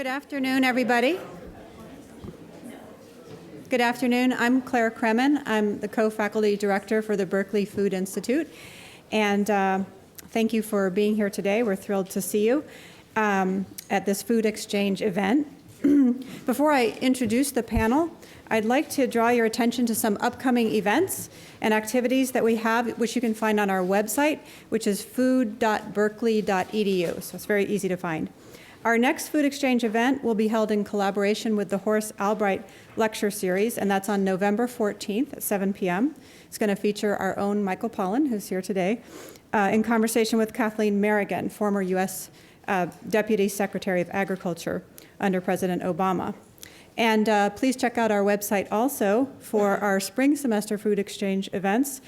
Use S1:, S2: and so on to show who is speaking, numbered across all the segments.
S1: Good afternoon, everybody. Good afternoon. I'm Claire Kremen. I'm the co-faculty director for the Berkeley Food Institute. And thank you for being here today. We're thrilled to see you at this food exchange event. Before I introduce the panel, I'd like to draw your attention to some upcoming events and activities that we have, which you can find on our website, which is food.berkeley.edu. So it's very easy to find. Our next food exchange event will be held in collaboration with the Horace Albright Lecture Series, and that's on November 14th at 7 p.m. It's going to feature our own Michael Pollan, who's here today, in conversation with Kathleen Merrigan, former U.S. Deputy Secretary of Agriculture under President Obama. And please check out our website also for our spring semester food exchange events,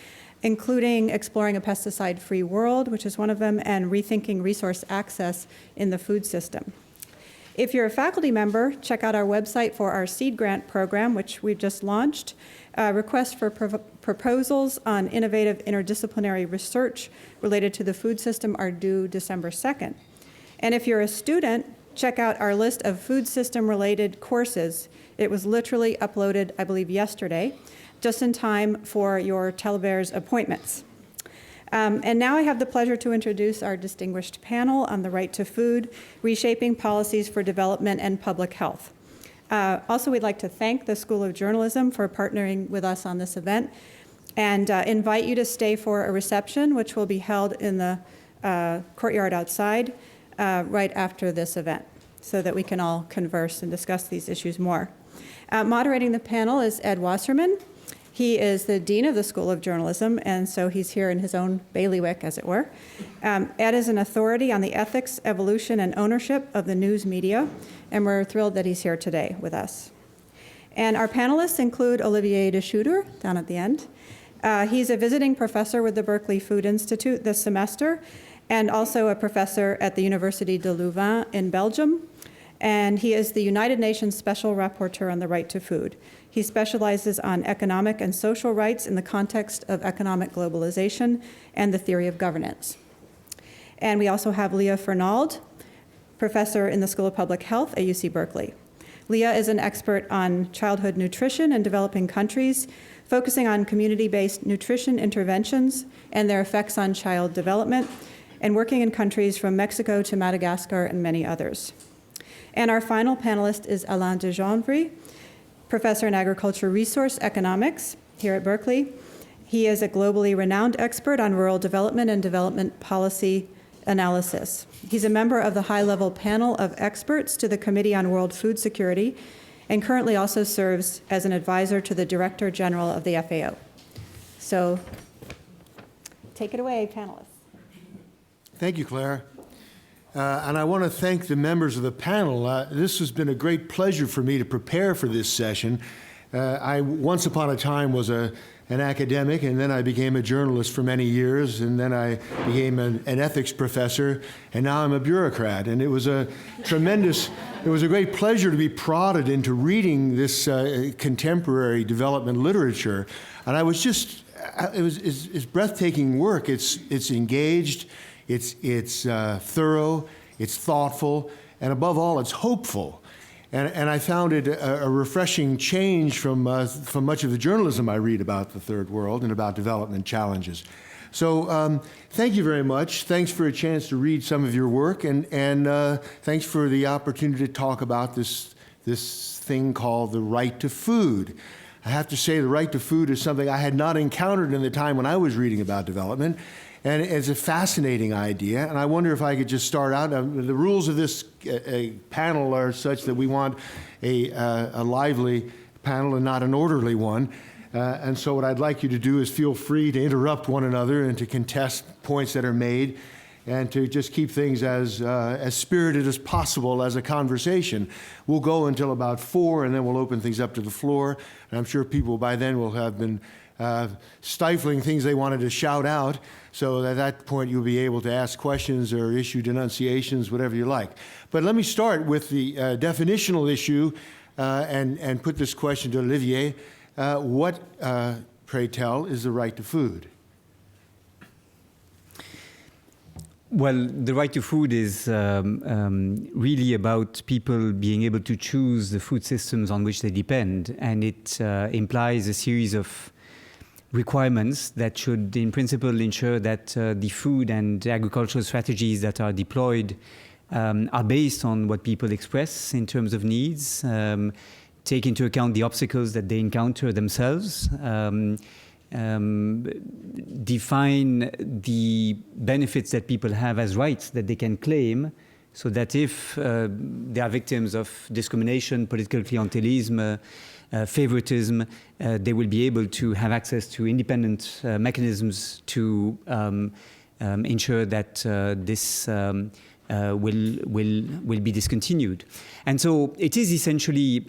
S1: including Exploring a Pesticide-Free World, which is one of them, and Rethinking Resource Access in the Food System. If you're a faculty member, check out our website for our seed grant program, which we've just launched. Requests for proposals on innovative interdisciplinary research related to the food system are due December 2nd. And if you're a student, check out our list of food system-related courses. It was literally uploaded, I believe, yesterday, just in time for your Televers appointments. And now I have the pleasure to introduce our distinguished panel on the right to food, reshaping policies for development and public health. Also, we'd like to thank the School of Journalism for partnering with us on this event and invite you to stay for a reception, which will be held in the courtyard outside right after this event, so that we can all converse and discuss these issues more. Moderating the panel is Ed Wasserman. He is the Dean of the School of Journalism, and so he's here in his own bailiwick, as it were. Ed is an authority on the ethics, evolution, and ownership of the news media, and we're thrilled that he's here today with us. And our panelists include Olivier de Schutter, down at the end. He's a visiting professor with the Berkeley Food Institute this semester, and also a professor at the University de Louvain in Belgium. And he is the United Nations Special Rapporteur on the Right to Food. He specializes on economic and social rights in the context of economic globalization and the theory of governance. And we also have Leah Fernald, professor in the School of Public Health at UC Berkeley. Leah is an expert on childhood nutrition in developing countries, focusing on community-based nutrition interventions and their effects on child development, and working in countries from Mexico to Madagascar and many others. And our final panelist is Alain de Janvry, professor in agriculture resource economics here at Berkeley. He is a globally renowned expert on rural development and development policy analysis. He's a member of the high-level panel of experts to the Committee on World Food Security and currently also serves as an advisor to the Director General of the FAO. So take it away, panelists.
S2: Thank you, Claire. And I want to thank the members of the panel. This has been a great pleasure for me to prepare for this session. I once upon a time was an academic, and then I became a journalist for many years, and then I became an ethics professor, and now I'm a bureaucrat. And it was a great pleasure to be prodded into reading this contemporary development literature. And I was just, it's breathtaking work. It's engaged. It's thorough, it's thoughtful, and above all, it's hopeful. And I found it a refreshing change from much of the journalism I read about the Third World and about development challenges. So thank you very much. Thanks for a chance to read some of your work, and thanks for the opportunity to talk about this thing called the right to food. I have to say the right to food is something I had not encountered in the time when I was reading about development. And it's a fascinating idea, and I wonder if I could just start out. The rules of this panel are such that we want a lively panel and not an orderly one. And so what I'd like you to do is feel free to interrupt one another and to contest points that are made and to just keep things as spirited as possible as a conversation. We'll go until about 4, and then we'll open things up to the floor. And I'm sure people by then will have been stifling things they wanted to shout out, so at that point you'll be able to ask questions or issue denunciations, whatever you like. But let me start with the definitional issue and put this question to Olivier. What, pray tell, is the right to food?
S3: Well, the right to food is really about people being able to choose the food systems on which they depend, and it implies a series of requirements that should, in principle, ensure that the food and agricultural strategies that are deployed are based on what people express in terms of needs, take into account the obstacles that they encounter themselves, define the benefits that people have as rights that they can claim, so that if they are victims of discrimination, political clientelism, favoritism, they will be able to have access to independent mechanisms to ensure that this will be discontinued. And so it is essentially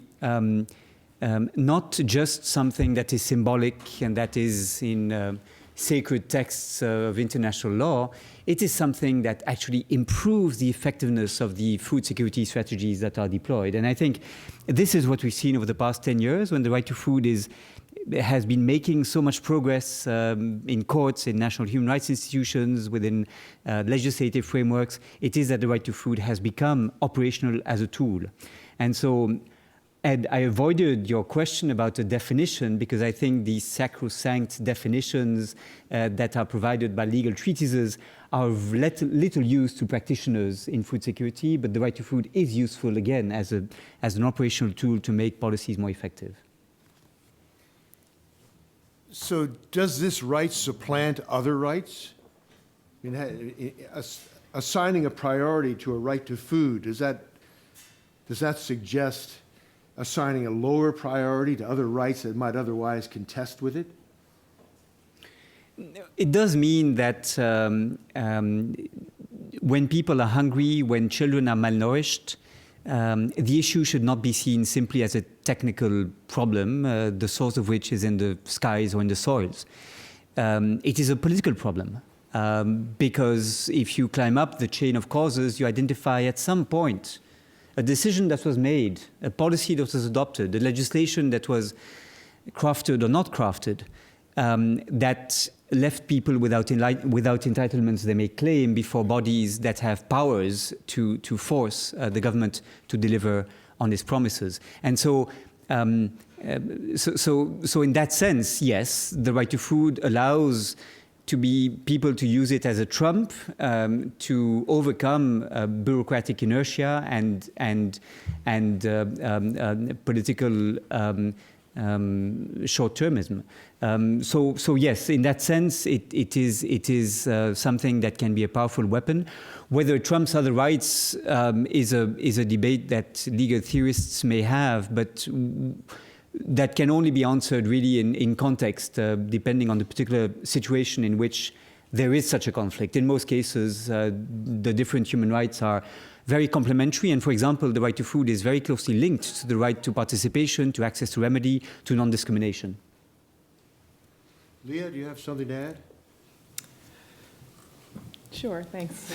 S3: not just something that is symbolic and that is in sacred texts of international law. It is something that actually improves the effectiveness of the food security strategies that are deployed. And I think this is what we've seen over the past 10 years when the right to food has been making so much progress in courts, in national human rights institutions, within legislative frameworks. It is that the right to food has become operational as a tool. And so, Ed, I avoided your question about the definition because I think the sacrosanct definitions that are provided by legal treatises are of little use to practitioners in food security, but the right to food is useful, again, as an operational tool to make policies more effective.
S2: So does this right supplant other rights? I mean, assigning a priority to a right to food, does that suggest assigning a lower priority to other rights that might otherwise contest with it?
S3: It does mean that when people are hungry, when children are malnourished, the issue should not be seen simply as a technical problem, the source of which is in the skies or in the soils. It is a political problem, because if you climb up the chain of causes, you identify at some point a decision that was made, a policy that was adopted, a legislation that was crafted or not crafted, that left people without entitlements they may claim before bodies that have powers to force the government to deliver on its promises. And so, so in that sense, yes, the right to food allows people to use it as a trump to overcome bureaucratic inertia and political short-termism. So yes, in that sense, it is something that can be a powerful weapon. Whether it trumps other rights is a debate that legal theorists may have, but that can only be answered really in context, depending on the particular situation in which there is such a conflict. In most cases, the different human rights are very complementary, and for example, the right to food is very closely linked to the right to participation, to access to remedy, to non-discrimination.
S2: Leah, do you have something to add?
S4: Sure, thanks.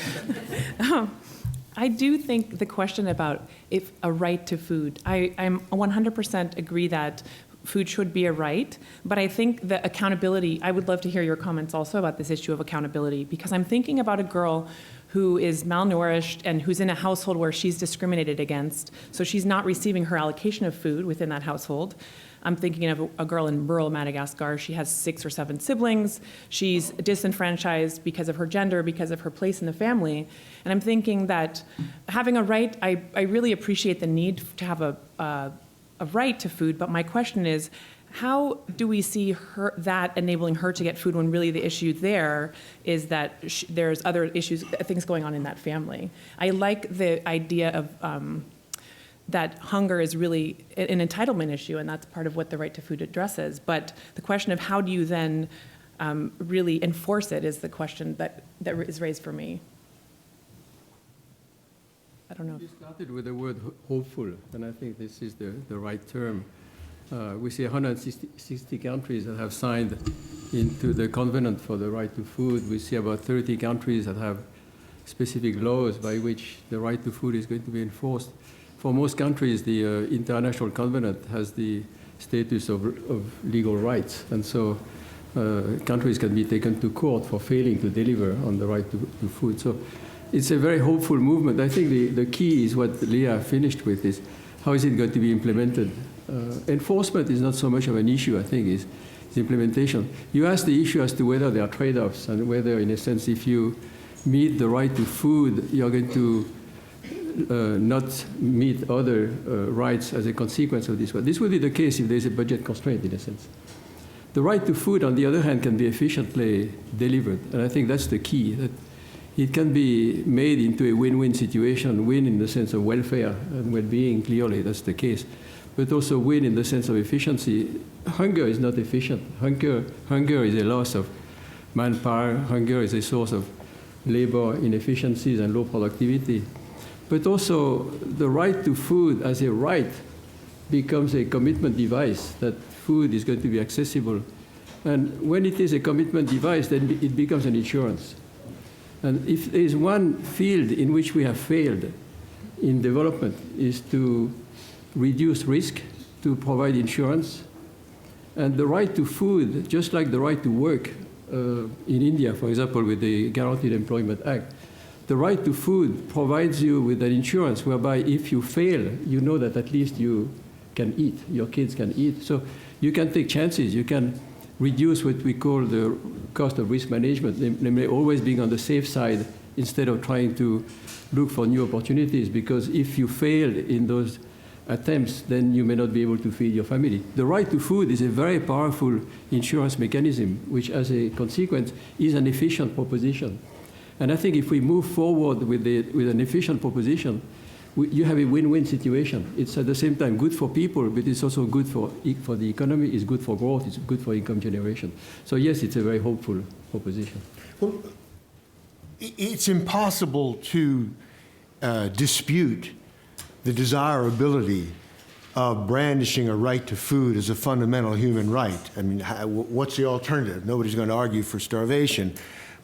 S4: I do think the question about if a right to food, I'm 100% agree that food should be a right, but I think the accountability, I would love to hear your comments also about this issue of accountability, because I'm thinking about a girl who is malnourished and who's in a household where she's discriminated against, so she's not receiving her allocation of food within that household. I'm thinking of a girl in rural Madagascar. She has 6 or 7 siblings. She's disenfranchised because of her gender, because of her place in the family. And I'm thinking that having a right, I really appreciate the need to have a right to food, but my question is, how do we see that enabling her to get food when really the issue there is that there's other issues, things going on in that family? I like the idea of that hunger is really an entitlement issue, and that's part of what the right to food addresses. But the question of how do you then really enforce it is the question that is raised for me. I don't know.
S5: You started with the word hopeful, and I think this is the right term. We see 160 countries that have signed into the Covenant for the Right to Food. We see about 30 countries that have specific laws by which the right to food is going to be enforced. For most countries, the International Covenant has the status of legal rights. And so countries can be taken to court for failing to deliver on the right to food. So it's a very hopeful movement. I think the key is what Leah finished with is how is it going to be implemented? Enforcement is not so much of an issue, I think, is implementation. You asked the issue as to whether there are trade-offs and whether, in a sense, if you meet the right to food, you're going to not meet other rights as a consequence of this one. This would be the case if there's a budget constraint, in a sense. The right to food, on the other hand, can be efficiently delivered, and I think that's the key, that it can be made into a win-win situation, win in the sense of welfare and well-being, clearly that's the case, but also win in the sense of efficiency. Hunger is not efficient. Hunger is a loss of manpower. Hunger is a source of labor inefficiencies and low productivity. But also, the right to food as a right becomes a commitment device, that food is going to be accessible. And when it is a commitment device, then it becomes an insurance. And if there is one field in which we have failed in development, is to reduce risk, to provide insurance. And the right to food, just like the right to work in India, for example, with the Guaranteed Employment Act, the right to food provides you with an insurance whereby if you fail, you know that at least you can eat, your kids can eat. So you can take chances, you can reduce what we call the cost of risk management, namely always being on the safe side instead of trying to look for new opportunities, because if you fail in those attempts, then you may not be able to feed your family. The right to food is a very powerful insurance mechanism, which as a consequence is an efficient proposition. And I think if we move forward with an efficient proposition, you have a win-win situation. It's at the same time good for people, but it's also good for the economy, it's good for growth, it's good for income generation. So yes, it's a very hopeful proposition.
S2: Well, it's impossible to dispute the desirability of brandishing a right to food as a fundamental human right. I mean, what's the alternative? Nobody's going to argue for starvation.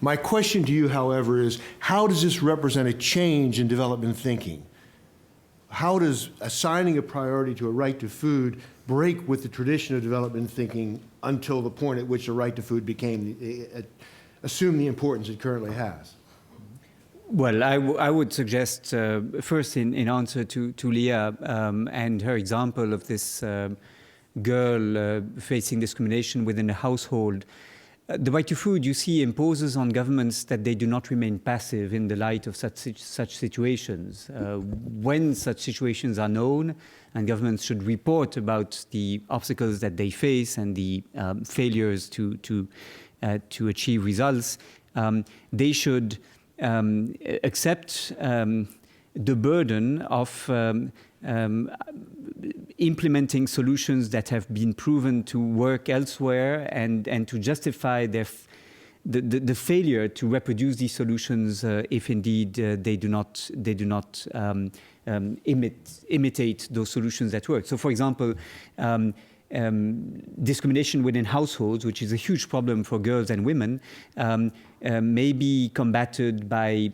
S2: My question to you, however, is how does this represent a change in development thinking? How does assigning a priority to a right to food break with the tradition of development thinking until the point at which the right to food assumed the importance it currently has?
S3: Well, I would suggest first in answer to Leah and her example of this girl facing discrimination within a household. The right to food, you see, imposes on governments that they do not remain passive in the light of such situations. When such situations are known, and governments should report about the obstacles that they face and the failures to achieve results, they should accept the burden of implementing solutions that have been proven to work elsewhere, and to justify the failure to reproduce these solutions if indeed they do not imitate those solutions that work. So, for example, discrimination within households, which is a huge problem for girls and women, may be combated by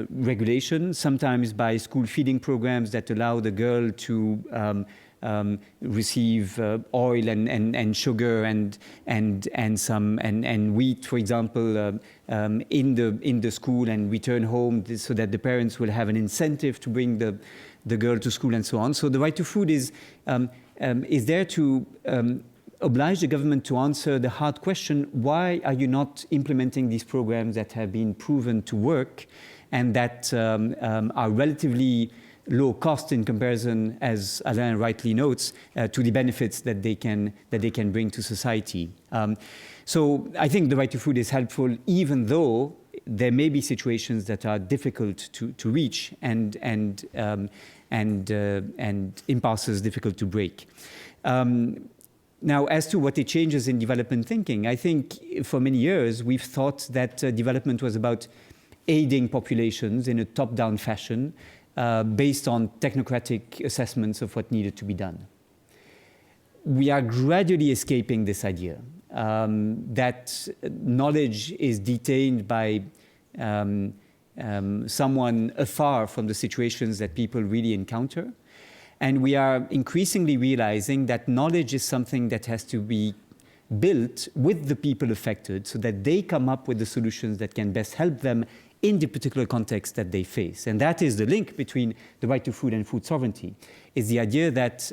S3: regulation, sometimes by school feeding programs that allow the girl to receive oil and sugar and wheat, for example, in the school and return home, so that the parents will have an incentive to bring the girl to school and so on. So the right to food is there to oblige the government to answer the hard question: why are you not implementing these programs that have been proven to work and that are relatively low cost in comparison, as Alain rightly notes, to the benefits that they can bring to society. So I think the right to food is helpful, even though there may be situations that are difficult to reach and impasses difficult to break. Now, as to what it changes in development thinking, I think for many years we've thought that development was about aiding populations in a top-down fashion based on technocratic assessments of what needed to be done. We are gradually escaping this idea that knowledge is detained by someone afar from the situations that people really encounter. And we are increasingly realizing that knowledge is something that has to be built with the people affected so that they come up with the solutions that can best help them in the particular context that they face. And that is the link between the right to food and food sovereignty, is the idea that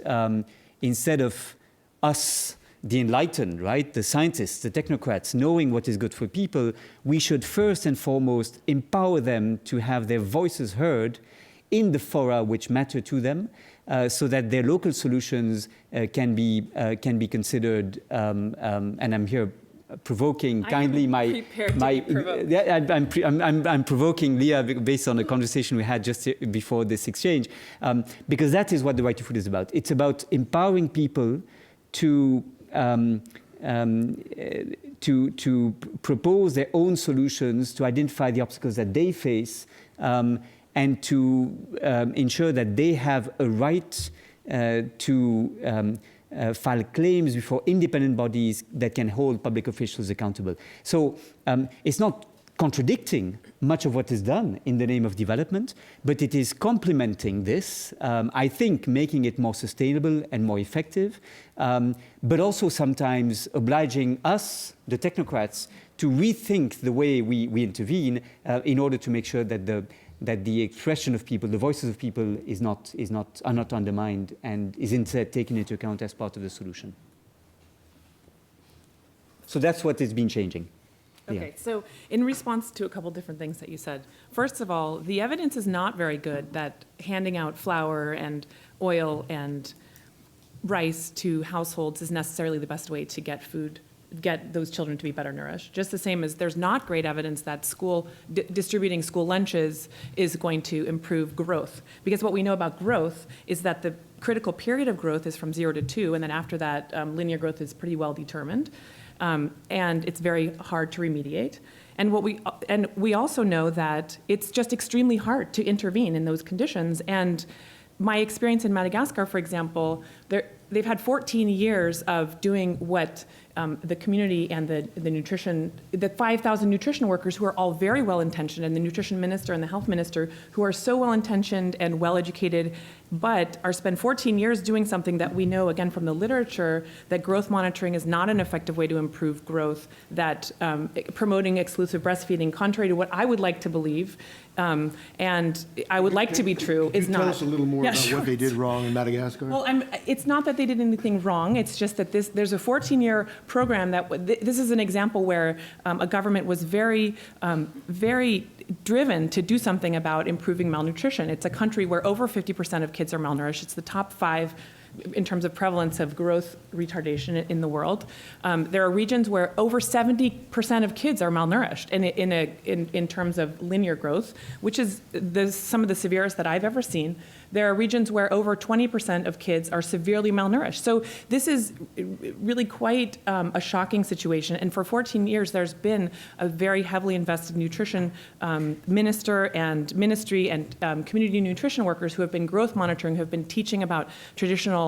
S3: instead of us, the enlightened, right, the scientists, the technocrats, knowing what is good for people, we should first and foremost empower them to have their voices heard in the fora which matter to them, so that their local solutions can be considered. And I'm here provoking kindly I'm provoking Leah based on the conversation we had just before this exchange, because that is what the right to food is about. It's about empowering people to propose their own solutions, to identify the obstacles that they face, and to ensure that they have a right to file claims before independent bodies that can hold public officials accountable. So it's not contradicting much of what is done in the name of development, but it is complementing this, I think making it more sustainable and more effective, but also sometimes obliging us, the technocrats, to rethink the way we intervene in order to make sure that the expression of people, the voices of people are not undermined and is instead taken into account as part of the solution. So that's what has been changing.
S4: Okay,
S3: Yeah.
S4: so in response to a couple different things that you said, first of all, the evidence is not very good that handing out flour and oil and rice to households is necessarily the best way to get those children to be better nourished. Just the same as there's not great evidence that distributing school lunches is going to improve growth. Because what we know about growth is that the critical period of growth is from 0 to 2, and then after that, linear growth is pretty well determined. And it's very hard to remediate. And we also know that it's just extremely hard to intervene in those conditions. And my experience in Madagascar, for example, they've had 14 years of doing what the community and the 5,000 nutrition workers who are all very well-intentioned, and the nutrition minister and the health minister who are so well-intentioned and well-educated, but spend 14 years doing something that we know, again, from the literature, that growth monitoring is not an effective way to improve growth, that promoting exclusive breastfeeding, contrary to what I would like to believe, and I would like to be true, is not.
S2: Tell us a little more about what they did wrong in Madagascar?
S4: Well, it's not that they did anything wrong. It's just that there's a 14-year program this is an example where a government was very, very driven to do something about improving malnutrition. It's a country where over 50% of kids are malnourished. It's the top 5 in terms of prevalence of growth retardation in the world. There are regions where over 70% of kids are malnourished in terms of linear growth, which is some of the severest that I've ever seen. There are regions where over 20% of kids are severely malnourished. So this is really quite a shocking situation. And for 14 years, there's been a very heavily invested nutrition minister and ministry and community nutrition workers who have been growth monitoring, who have been teaching about traditional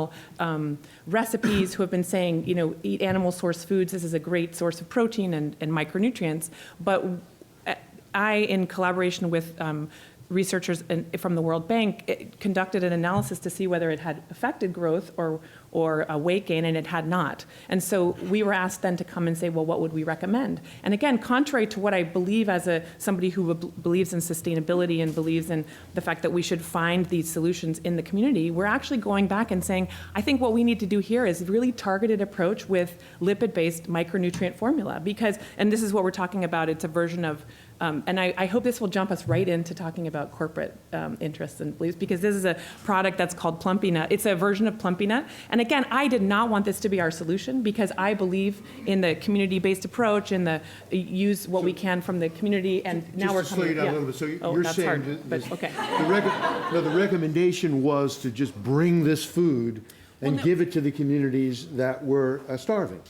S4: recipes, who have been saying, eat animal source foods. This is a great source of protein and micronutrients. But I, in collaboration with researchers from the World Bank, conducted an analysis to see whether it had affected growth or weight gain, and it had not. And so we were asked then to come and say, well, what would we recommend? And again, contrary to what I believe as somebody who believes in sustainability and believes in the fact that we should find these solutions in the community, we're actually going back and saying, I think what we need to do here is really targeted approach with lipid-based micronutrient formula. And this is what we're talking about, it's a version of and I hope this will jump us right into talking about corporate interests and beliefs, because this is a product that's called Plumpy Nut. It's a version of Plumpy Nut. And again, I did not want this to be our solution, because I believe in the community-based approach and use what we can from the community. And now we're coming.
S2: Just to slow you down a little bit. So you're
S4: that's
S2: saying
S4: hard, but okay.
S2: the recommendation was to just bring this food and give it to the communities that were starving.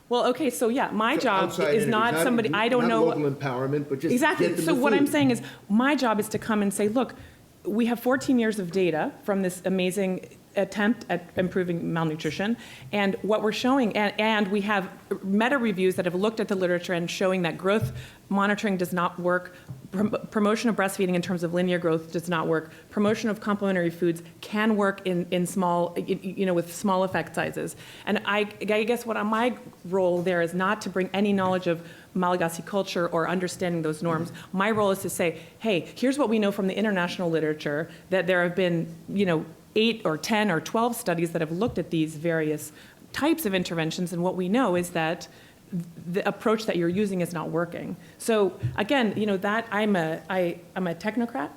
S4: Well, okay, so yeah, my job is not somebody, I don't know.
S2: Not local empowerment, but just
S4: exactly.
S2: Get them
S4: So
S2: the
S4: what
S2: food.
S4: I'm saying is, my job is to come and say, look, we have 14 years of data from this amazing attempt at improving malnutrition, and what we're showing, and we have meta reviews that have looked at the literature and showing that growth monitoring does not work promotion of breastfeeding in terms of linear growth does not work. Promotion of complementary foods can work in small, with small effect sizes. And I guess what my role there is not to bring any knowledge of Malagasy culture or understanding those norms. My role is to say, hey, here's what we know from the international literature, that there have been, 8 or 10 or 12 studies that have looked at these various types of interventions, and what we know is that the approach that you're using is not working. So again, that I'm a technocrat.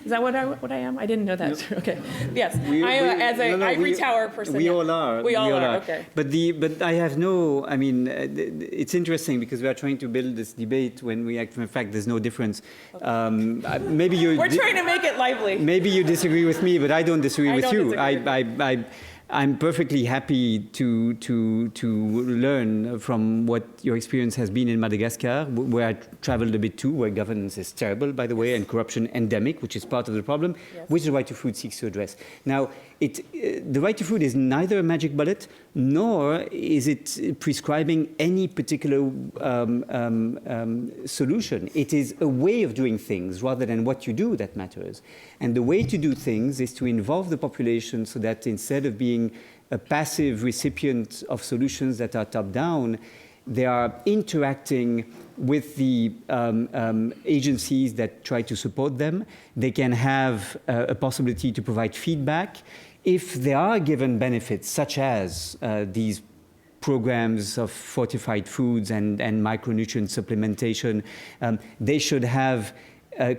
S4: Is that what I am? I didn't know that. No. Okay. Yes. As an ivory tower person.
S3: We all are.
S4: We all are. Okay.
S3: But I have no. I mean, it's interesting because we are trying to build this debate when we actually, in fact, there's no difference. Okay. Maybe you.
S4: We're trying to make it lively.
S3: Maybe you disagree with me, but I don't disagree with you. I'm perfectly happy to learn from what your experience has been in Madagascar, where I traveled a bit too, where governance is terrible, by the way, and corruption endemic, which is part of the problem, yes, which the Right to Food seeks to address. Now, the Right to Food is neither a magic bullet, nor is it prescribing any particular solution. It is a way of doing things rather than what you do that matters. And the way to do things is to involve the population so that instead of being a passive recipient of solutions that are top-down, they are interacting with the agencies that try to support them. They can have a possibility to provide feedback. If they are given benefits, such as these programs of fortified foods and micronutrient supplementation, they should have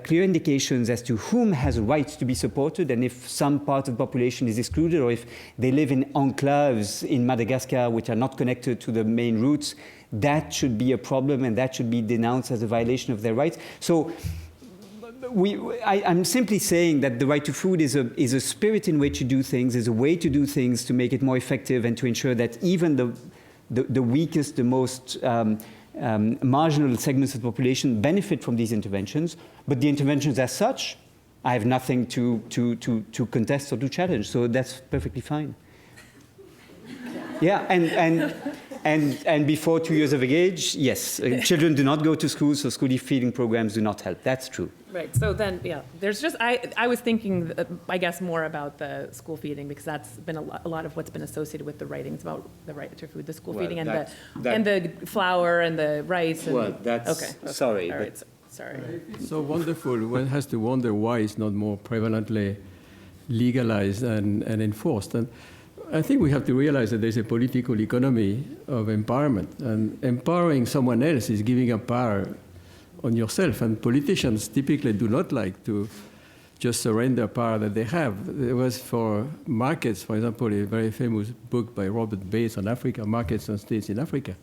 S3: clear indications as to whom has a right to be supported, and if some part of the population is excluded, or if they live in enclaves in Madagascar which are not connected to the main routes, that should be a problem, and that should be denounced as a violation of their rights. So I'm simply saying that the right to food is a spirit in which you do things, is a way to do things to make it more effective and to ensure that even the weakest, the most marginal segments of the population benefit from these interventions. But the interventions as such, I have nothing to contest or to challenge. So that's perfectly fine. Yeah, and before 2 years of age, yes, children do not go to school, so school feeding programs do not help. That's true.
S4: Right. So then, yeah, there's just I was thinking, I guess, more about the school feeding, because that's been a lot of what's been associated with the writings about the right to food, the school feeding, and the flour and the rice. And,
S3: that's okay. Sorry.
S4: All right. Sorry.
S5: It's so wonderful. One has to wonder why it's not more prevalently legalized and enforced. And I think we have to realize that there's a political economy of empowerment, and empowering someone else is giving up power on yourself. And politicians typically do not like to just surrender power that they have. There was for markets, for example, a very famous book by Robert Bates on Africa, Markets and States in Africa,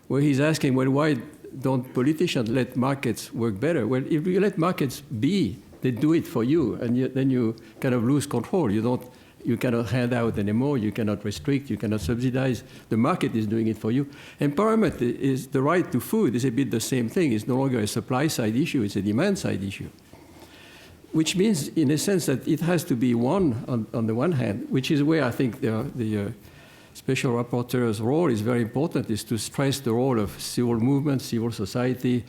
S5: where he's asking, well, why don't politicians let markets work better? Well, if you let markets be, they do it for you, and then you kind of lose control. You cannot hand out anymore, you cannot restrict, you cannot subsidize. The market is doing it for you. Empowerment is the right to food is a bit the same thing. It's no longer a supply side issue, it's a demand side issue. Which means, in a sense, that it has to be one on the one hand, which is where I think the special rapporteur's role is very important, is to stress the role of civil movement, civil society,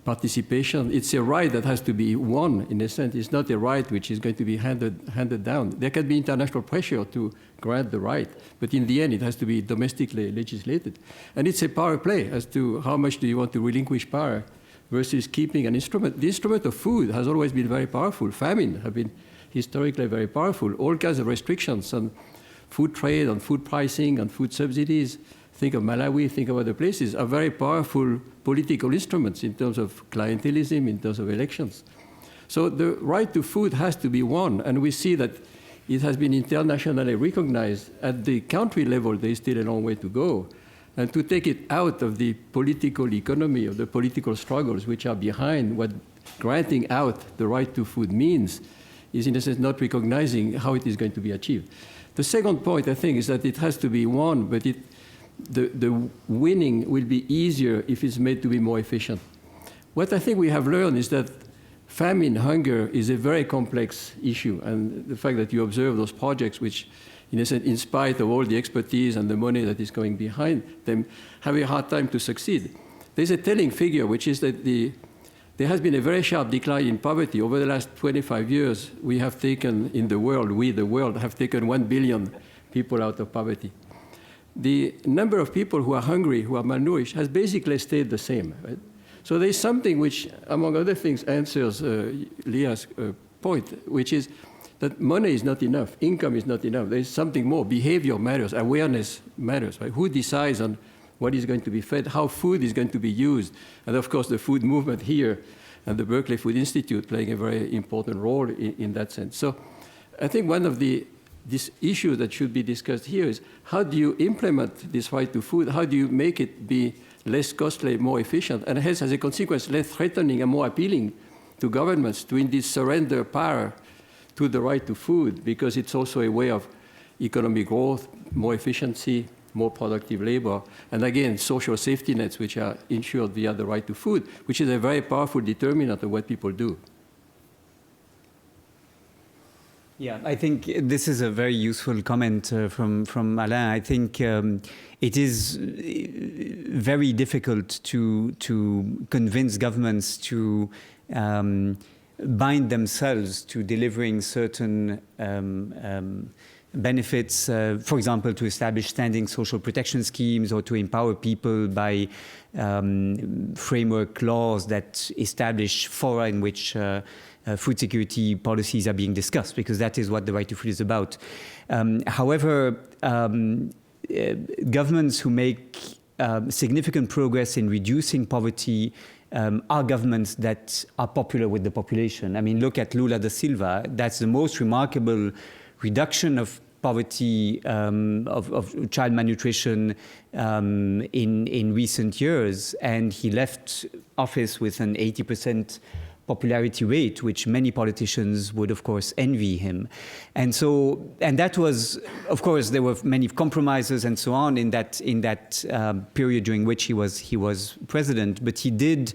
S5: participation. It's a right that has to be won, in a sense. It's not a right which is going to be handed down. There can be international pressure to grant the right, but in the end, it has to be domestically legislated. And it's a power play as to how much do you want to relinquish power versus keeping an instrument. The instrument of food has always been very powerful. Famine have been historically very powerful. All kinds of restrictions on food trade, on food pricing, on food subsidies. Think of Malawi, think of other places, are very powerful political instruments in terms of clientelism, in terms of elections. So the right to food has to be won, and we see that it has been internationally recognized. At the country level, there is still a long way to go. And to take it out of the political economy, of the political struggles which are behind what granting out the right to food means, is in a sense not recognizing how it is going to be achieved. The second point, I think, is that it has to be won, but the winning will be easier if it's made to be more efficient. What I think we have learned is that famine, hunger, is a very complex issue, and the fact that you observe those projects which, in a sense, in spite of all the expertise and the money that is going behind them, have a hard time to succeed. There's a telling figure, which is that the there has been a very sharp decline in poverty. Over the last 25 years, we have taken in the world, the world, have taken 1 billion people out of poverty. The number of people who are hungry, who are malnourished, has basically stayed the same. Right? So there's something which, among other things, answers Leah's point, which is that money is not enough, income is not enough. There's something more. Behavior matters, awareness matters. Right? Who decides on what is going to be fed, how food is going to be used, and of course the food movement here and the Berkeley Food Institute playing a very important role in that sense. So I think one of these issues that should be discussed here is how do you implement this right to food? How do you make it be less costly, more efficient, and hence, as a consequence, less threatening and more appealing to governments to indeed surrender power to the right to food, because it's also a way of economic growth, more efficiency, more productive labor, and again, social safety nets which are ensured via the right to food, which is a very powerful determinant of what people do.
S3: Yeah, I think this is a very useful comment from Alain. I think it is very difficult to convince governments to bind themselves to delivering certain benefits, for example, to establish standing social protection schemes or to empower people by framework laws that establish fora in which food security policies are being discussed, because that is what the right to food is about. However, governments who make significant progress in reducing poverty are governments that are popular with the population. I mean, look at Lula da Silva. That's the most remarkable reduction of poverty, of child malnutrition in recent years. And he left office with an 80% popularity rate, which many politicians would, of course, envy him. And so, and that was, of course, there were many compromises and so on in that period during which he was president. But he did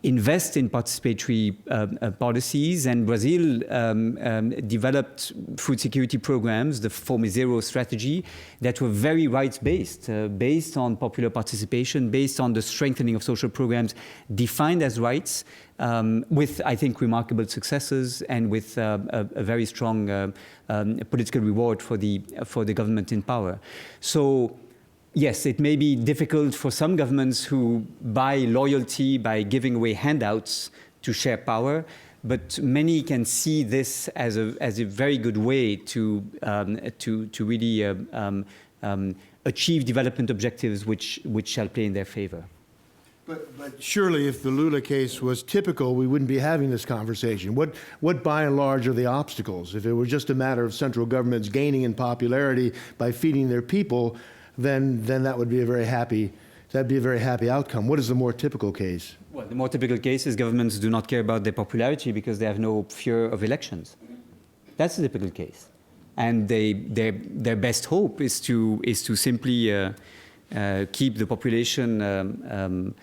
S3: invest in participatory policies, and Brazil developed food security programs, the Fome Zero strategy, that were very rights-based, based on popular participation, based on the strengthening of social programs defined as rights, with, I think, remarkable successes and with a very strong political reward for the government in power. So, yes, it may be difficult for some governments who buy loyalty by giving away handouts to share power, but many can see this as a very good way to really achieve development objectives which shall play in their favor.
S2: But surely, if the Lula case was typical, we wouldn't be having this conversation. What by and large are the obstacles? If it were just a matter of central governments gaining in popularity by feeding their people, then that would be a very happy outcome. What is the more typical case?
S3: Well, the more typical case is governments do not care about their popularity because they have no fear of elections. That's the typical case, and their best hope is to simply keep the population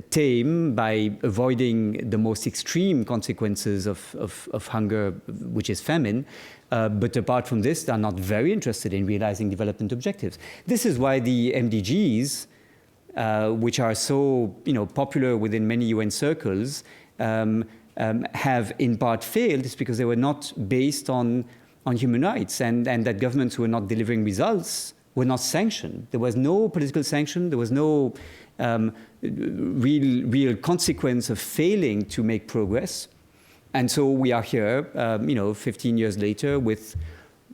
S3: tame by avoiding the most extreme consequences of hunger, which is famine. But apart from this, they are not very interested in realizing development objectives. This is why the MDGs, which are so popular within many UN circles, have in part failed. It's because they were not based on human rights, and that governments who were not delivering results were not sanctioned. There was no political sanction. There was no real consequence of failing to make progress. And so we are here, 15 years later with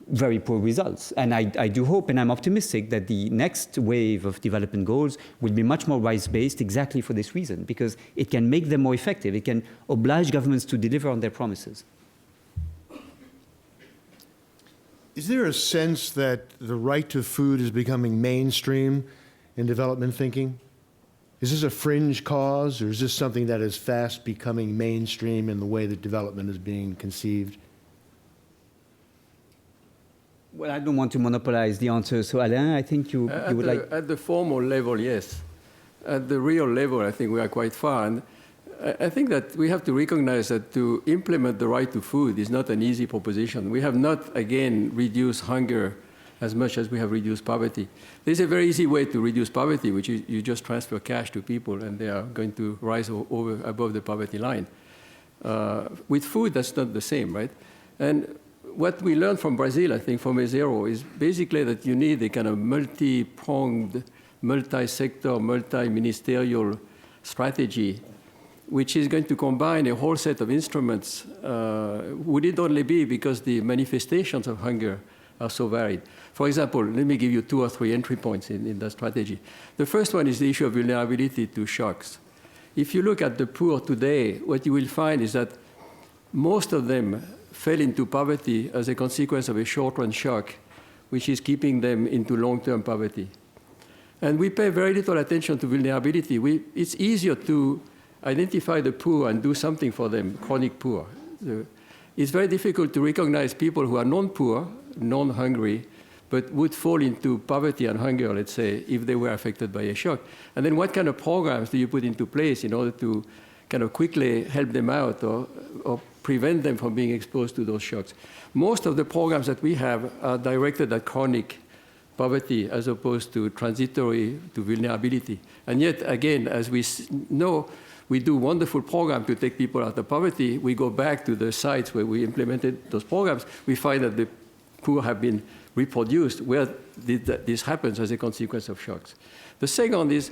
S3: very poor results. And I do hope, and I'm optimistic, that the next wave of development goals will be much more rights-based exactly for this reason, because it can make them more effective. It can oblige governments to deliver on their promises.
S2: Is there a sense that the right to food is becoming mainstream in development thinking? Is this a fringe cause, or is this something that is fast becoming mainstream in the way that development is being conceived?
S3: Well, I don't want to monopolize the answer. So, Alain, I think you would like...
S5: At the formal level, yes. At the real level, I think we are quite far. And I think that we have to recognize that to implement the right to food is not an easy proposition. We have not, again, reduced hunger as much as we have reduced poverty. There's a very easy way to reduce poverty, which is you just transfer cash to people and they are going to rise above the poverty line. With food, that's not the same, right? And what we learned from Brazil, I think, from A0 is basically that you need a kind of multi-pronged, multi-sector, multi-ministerial strategy, which is going to combine a whole set of instruments. Would it only be because the manifestations of hunger are so varied? For example, let me give you 2 or 3 entry points in that strategy. The first one is the issue of vulnerability to shocks. If you look at the poor today, what you will find is that most of them fell into poverty as a consequence of a short-run shock, which is keeping them into long-term poverty. And we pay very little attention to vulnerability. It's easier to identify the poor and do something for them, chronic poor. It's very difficult to recognize people who are non-poor, non-hungry, but would fall into poverty and hunger, let's say, if they were affected by a shock. And then what kind of programs do you put into place in order to kind of quickly help them out or prevent them from being exposed to those shocks? Most of the programs that we have are directed at chronic poverty as opposed to transitory to vulnerability. And yet, again, as we know, we do wonderful programs to take people out of poverty. We go back to the sites where we implemented those programs. We find that the poor have been reproduced where this happens as a consequence of shocks. The second is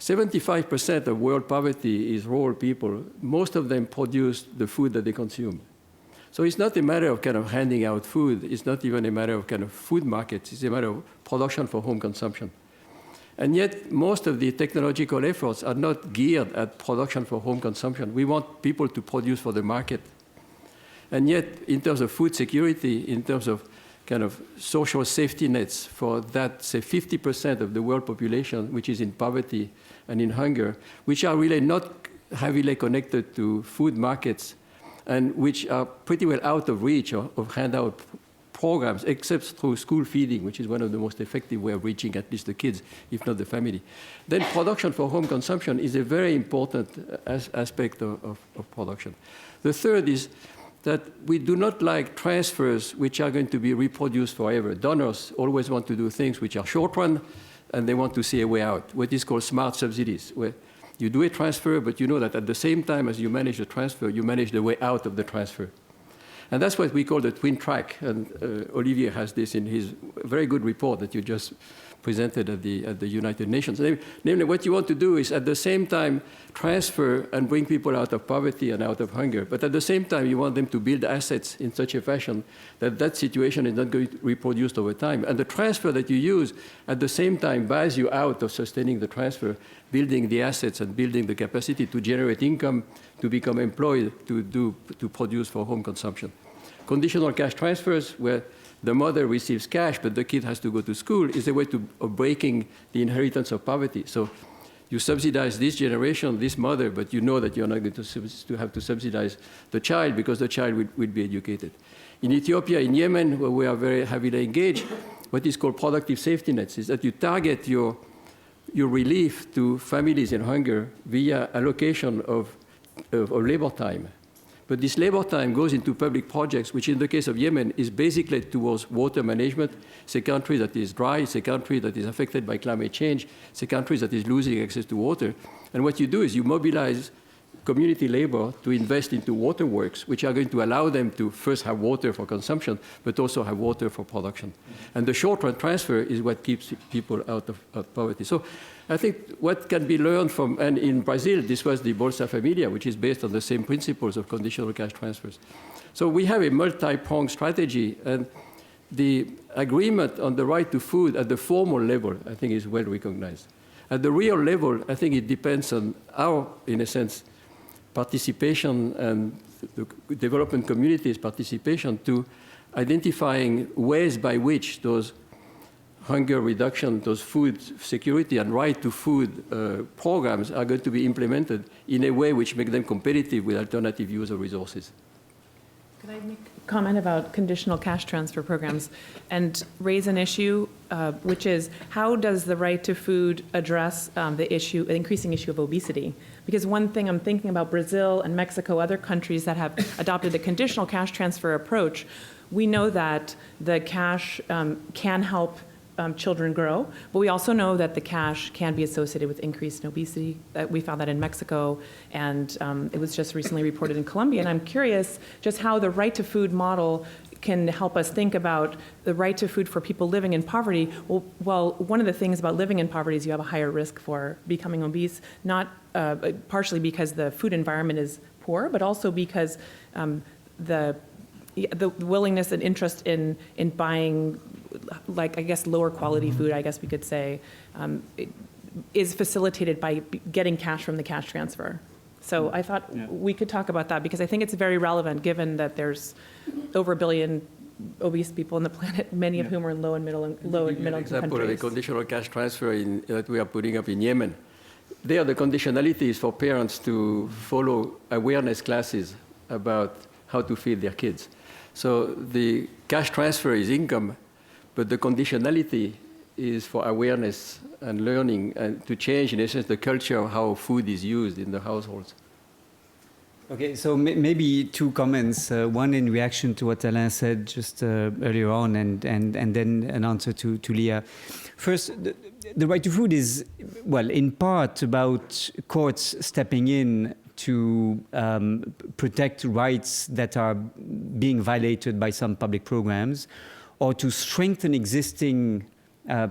S5: 75% of world poverty is rural people. Most of them produce the food that they consume. So it's not a matter of kind of handing out food. It's not even a matter of kind of food markets. It's a matter of production for home consumption. And yet, most of the technological efforts are not geared at production for home consumption. We want people to produce for the market. And yet, in terms of food security, in terms of kind of social safety nets for that, say, 50% of the world population, which is in poverty and in hunger, which are really not heavily connected to food markets and which are pretty well out of reach of handout programs, except through school feeding, which is one of the most effective way of reaching at least the kids, if not the family. Then production for home consumption is a very important aspect of production. The third is that we do not like transfers which are going to be reproduced forever. Donors always want to do things which are short-run, and they want to see a way out, what is called smart subsidies, where you do a transfer, but you know that at the same time as you manage the transfer, you manage the way out of the transfer. And that's what we call the twin track. And Olivier has this in his very good report that you just presented at the United Nations. Namely, what you want to do is at the same time transfer and bring people out of poverty and out of hunger. But at the same time, you want them to build assets in such a fashion that that situation is not going to be reproduced over time. And the transfer that you use at the same time buys you out of sustaining the transfer, building the assets and building the capacity to generate income, to become employed, to produce for home consumption. Conditional cash transfers, where the mother receives cash, but the kid has to go to school, is a way of breaking the inheritance of poverty. So you subsidize this generation, this mother, but you know that you're not going to have to subsidize the child because the child will be educated. In Ethiopia, in Yemen, where we are very heavily engaged, what is called productive safety nets is that you target your relief to families in hunger via allocation of labor time. But this labor time goes into public projects, which in the case of Yemen is basically towards water management. It's a country that is dry. It's a country that is affected by climate change. It's a country that is losing access to water. And what you do is you mobilize community labor to invest into water works, which are going to allow them to first have water for consumption, but also have water for production. And the short-run transfer is what keeps people out of poverty. So I think what can be learned from, and in Brazil, this was the Bolsa Familia, which is based on the same principles of conditional cash transfers. So we have a multi-pronged strategy, and the agreement on the right to food at the formal level, I think, is well recognized. At the real level, I think it depends on our, in a sense, participation and the development community's participation to identifying ways by which those hunger reduction, those food security and right to food programs are going to be implemented in a way which make them competitive with alternative use of resources.
S4: Could I make a comment about conditional cash transfer programs and raise an issue, which is how does the right to food address the increasing issue of obesity? Because one thing I'm thinking about Brazil and Mexico, other countries that have adopted a conditional cash transfer approach, we know that the cash can help children grow, but we also know that the cash can be associated with increase in obesity. We found that in Mexico, and it was just recently reported in Colombia. And I'm curious just how the right to food model can help us think about the right to food for people living in poverty. Well, one of the things about living in poverty is you have a higher risk for becoming obese, not partially because the food environment is poor, but also because the willingness and interest in buying, like, I guess, lower quality food, I guess we could say, is facilitated by getting cash from the cash transfer. So I thought we could talk about that, because I think it's very relevant given that there's over 1 billion obese people on the planet, many of whom are in low and middle income
S5: Example of a
S4: countries.
S5: conditional cash transfer that we are putting up in Yemen. There, the conditionality is for parents to follow awareness classes about how to feed their kids. So the cash transfer is income, but the conditionality is for awareness and learning and to change, in essence, the culture of how food is used in the households.
S3: Okay, so maybe two comments. One in reaction to what Alain said just earlier on, and then an answer to Leah. First, the right to food is, well, in part about courts stepping in to protect rights that are being violated by some public programs, or to strengthen existing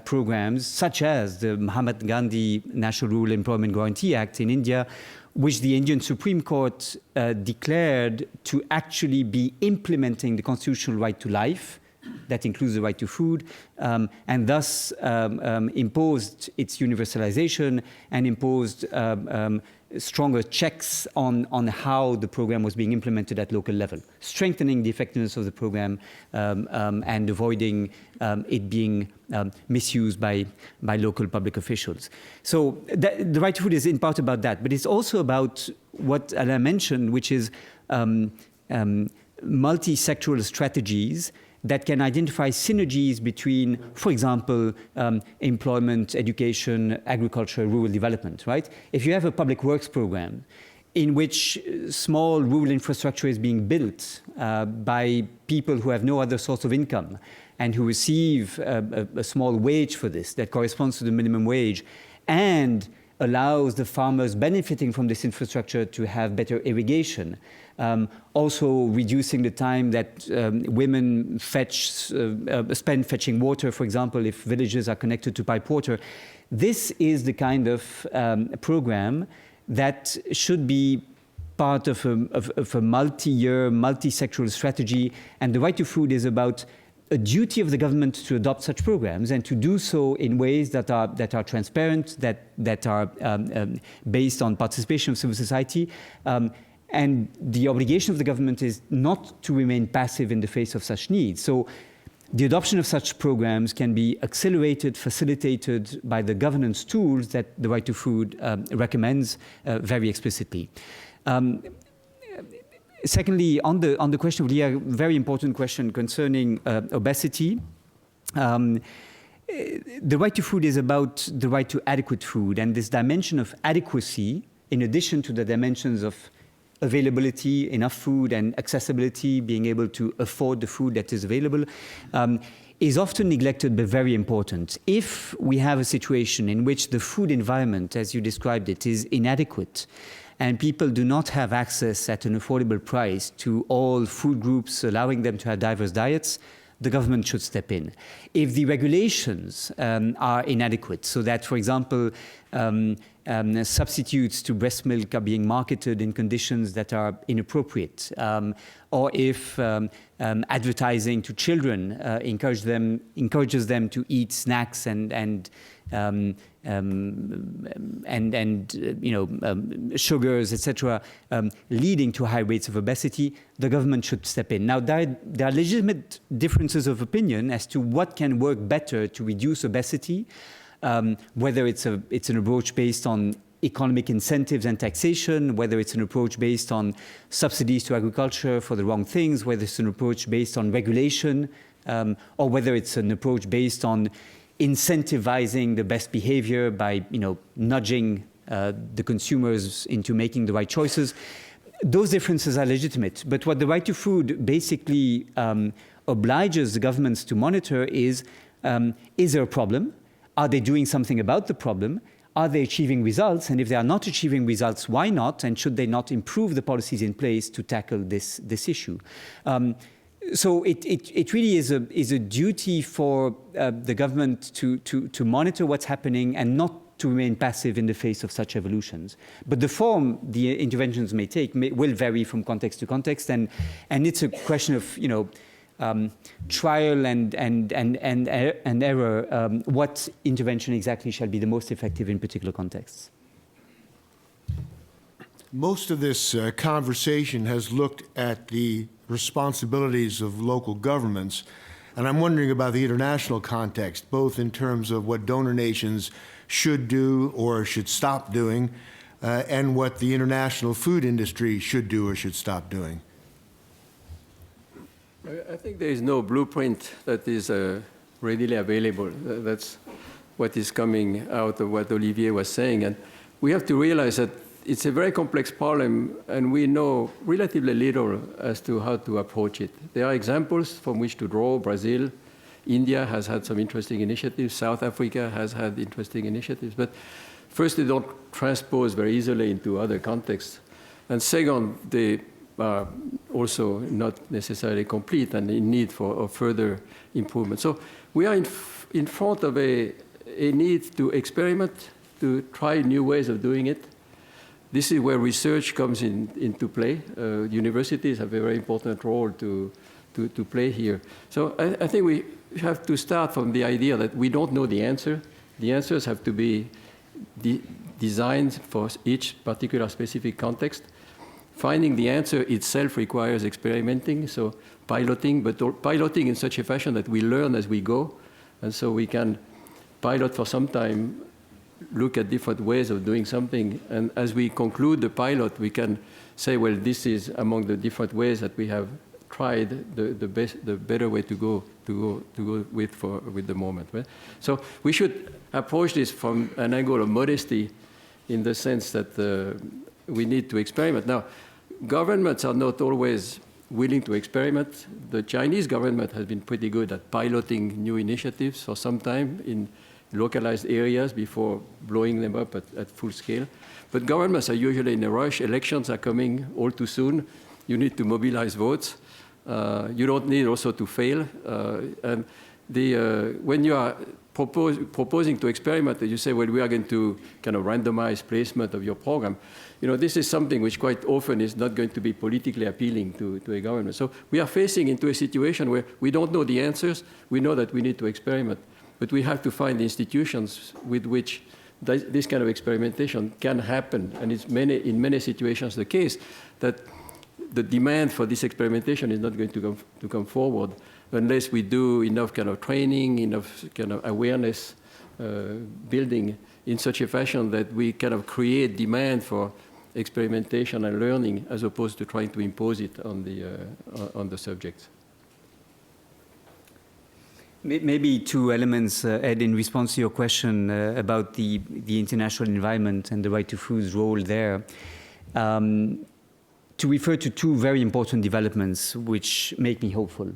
S3: programs, such as the Mahatma Gandhi National Rural Employment Guarantee Act in India, which the Indian Supreme Court declared to actually be implementing the constitutional right to life, that includes the right to food, and thus imposed its universalization and imposed stronger checks on how the program was being implemented at local level, strengthening the effectiveness of the program and avoiding it being misused by local public officials. So the right to food is in part about that, but it's also about what Alain mentioned, which is multi-sectoral strategies that can identify synergies between, for example, employment, education, agriculture, rural development, right? If you have a public works program in which small rural infrastructure is being built by people who have no other source of income and who receive a small wage for this that corresponds to the minimum wage, and allows the farmers benefiting from this infrastructure to have better irrigation, also reducing the time that women spend fetching water, for example, if villages are connected to pipe water. This is the kind of program that should be part of a multi-year, multi-sectoral strategy, and the right to food is about a duty of the government to adopt such programs and to do so in ways that are transparent, that are based on participation of civil society. And the obligation of the government is not to remain passive in the face of such needs. So the adoption of such programs can be accelerated, facilitated by the governance tools that the right to food recommends very explicitly. Secondly, on the question of Leah, very important question concerning obesity. The right to food is about the right to adequate food, and this dimension of adequacy, in addition to the dimensions of availability, enough food, and accessibility, being able to afford the food that is available, is often neglected but very important. If we have a situation in which the food environment, as you described it, is inadequate, and people do not have access at an affordable price to all food groups, allowing them to have diverse diets, the government should step in. If the regulations are inadequate, so that, for example, substitutes to breast milk are being marketed in conditions that are inappropriate, or if advertising to children encourages them to eat snacks and sugars, etc., leading to high rates of obesity, the government should step in. Now, there are legitimate differences of opinion as to what can work better to reduce obesity, whether it's an approach based on economic incentives and taxation, whether it's an approach based on subsidies to agriculture for the wrong things, whether it's an approach based on regulation, or whether it's an approach based on incentivizing the best behavior by, nudging the consumers into making the right choices. Those differences are legitimate. But what the right to food basically obliges the governments to monitor is there a problem? Are they doing something about the problem? Are they achieving results? And if they are not achieving results, why not? And should they not improve the policies in place to tackle this issue? So it really is a duty for the government to monitor what's happening and not to remain passive in the face of such evolutions. But the form the interventions may take will vary from context to context, and it's a question of trial and error. What intervention exactly shall be the most effective in particular contexts?
S2: Most of this conversation has looked at the responsibilities of local governments, and I'm wondering about the international context, both in terms of what donor nations should do or should stop doing, and what the international food industry should do or should stop doing.
S5: I think there is no blueprint that is readily available. That's what is coming out of what Olivier was saying. And we have to realize that it's a very complex problem, and we know relatively little as to how to approach it. There are examples from which to draw. Brazil, India has had some interesting initiatives. South Africa has had interesting initiatives. But first, they don't transpose very easily into other contexts. And second, they are also not necessarily complete and in need for further improvement. So we are in front of a need to experiment, to try new ways of doing it. This is where research comes into play. Universities have a very important role to play here. So I think we have to start from the idea that we don't know the answer. The answers have to be designed for each particular specific context. Finding the answer itself requires experimenting, so piloting, but piloting in such a fashion that we learn as we go. And so we can pilot for some time, look at different ways of doing something, and as we conclude the pilot, we can say, well, this is among the different ways that we have tried the better way to go with the moment. Right? So we should approach this from an angle of modesty, in the sense that we need to experiment. Now, governments are not always willing to experiment. The Chinese government has been pretty good at piloting new initiatives for some time in localized areas before blowing them up at full scale. But governments are usually in a rush. Elections are coming all too soon. You need to mobilize votes. You don't need also to fail. And when you are proposing to experiment, you say, well, we are going to kind of randomize placement of your program. This is something which quite often is not going to be politically appealing to a government. So we are facing into a situation where we don't know the answers. We know that we need to experiment, but we have to find institutions with which this kind of experimentation can happen. And it's in many situations the case that the demand for this experimentation is not going to come forward unless we do enough kind of training, enough kind of awareness building in such a fashion that we kind of create demand for experimentation and learning, as opposed to trying to impose it on the subjects.
S3: Maybe two elements, Ed, in response to your question about the international environment and the right to food's role there. To refer to two very important developments which make me hopeful.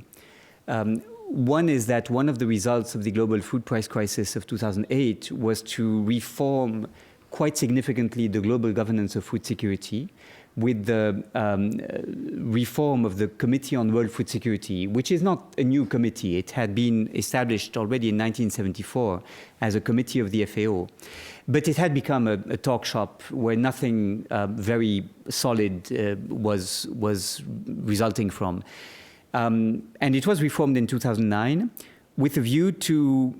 S3: One is that one of the results of the global food price crisis of 2008 was to reform quite significantly the global governance of food security with the reform of the Committee on World Food Security, which is not a new committee. It had been established already in 1974 as a committee of the FAO. But it had become a talk shop where nothing very solid was resulting from. And it was reformed in 2009 with a view to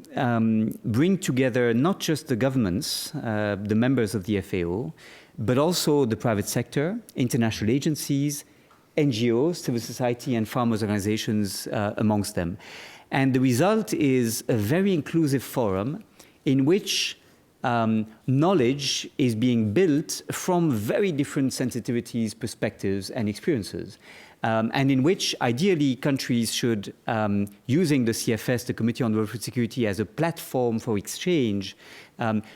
S3: bring together not just the governments, the members of the FAO, but also the private sector, international agencies, NGOs, civil society, and farmers' organizations amongst them. And the result is a very inclusive forum in which knowledge is being built from very different sensitivities, perspectives, and experiences. and in which ideally countries should, using the CFS, the Committee on World Food Security, as a platform for exchange,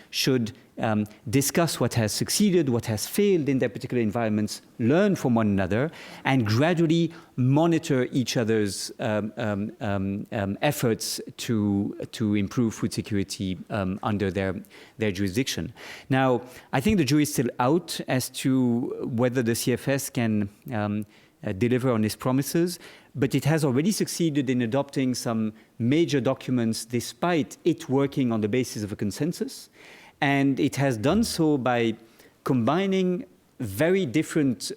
S3: should discuss what has succeeded, what has failed in their particular environments, learn from one another, and gradually monitor each other's efforts to improve food security under their jurisdiction. Now, I think the jury is still out as to whether the CFS can deliver on its promises, but it has already succeeded in adopting some major documents despite it working on the basis of a consensus. And it has done so by combining very different,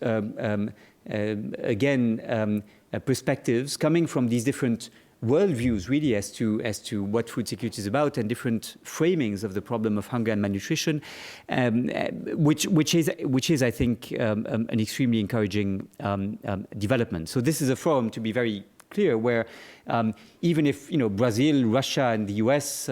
S3: perspectives coming from these different worldviews, really, as to what food security is about, and different framings of the problem of hunger and malnutrition, which is, I think, an extremely encouraging development. So this is a forum, to be very clear, where even if Brazil, Russia, and the US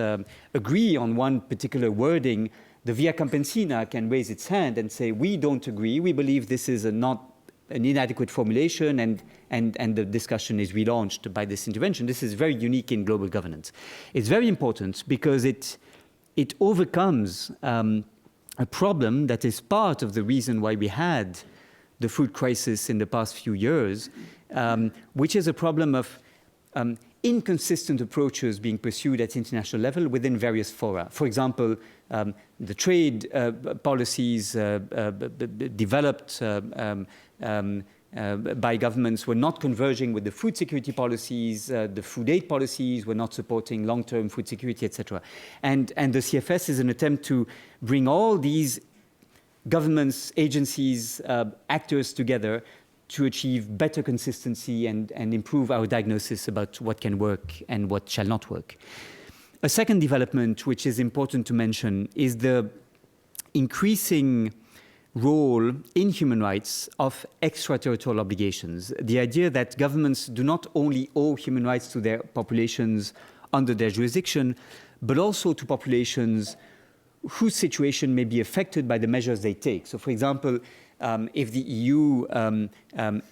S3: agree on one particular wording, the Via Campesina can raise its hand and say, we don't agree, we believe this is not an inadequate formulation, and the discussion is relaunched by this intervention. This is very unique in global governance. It's very important because it overcomes a problem that is part of the reason why we had the food crisis in the past few years, which is a problem of inconsistent approaches being pursued at international level within various fora. For example, the trade policies developed by governments were not converging with the food security policies, the food aid policies were not supporting long-term food security, etc. And the CFS is an attempt to bring all these governments, agencies, actors together to achieve better consistency and improve our diagnosis about what can work and what shall not work. A second development, which is important to mention, is the increasing role in human rights of extraterritorial obligations. The idea that governments do not only owe human rights to their populations under their jurisdiction, but also to populations whose situation may be affected by the measures they take. So, for example, if the EU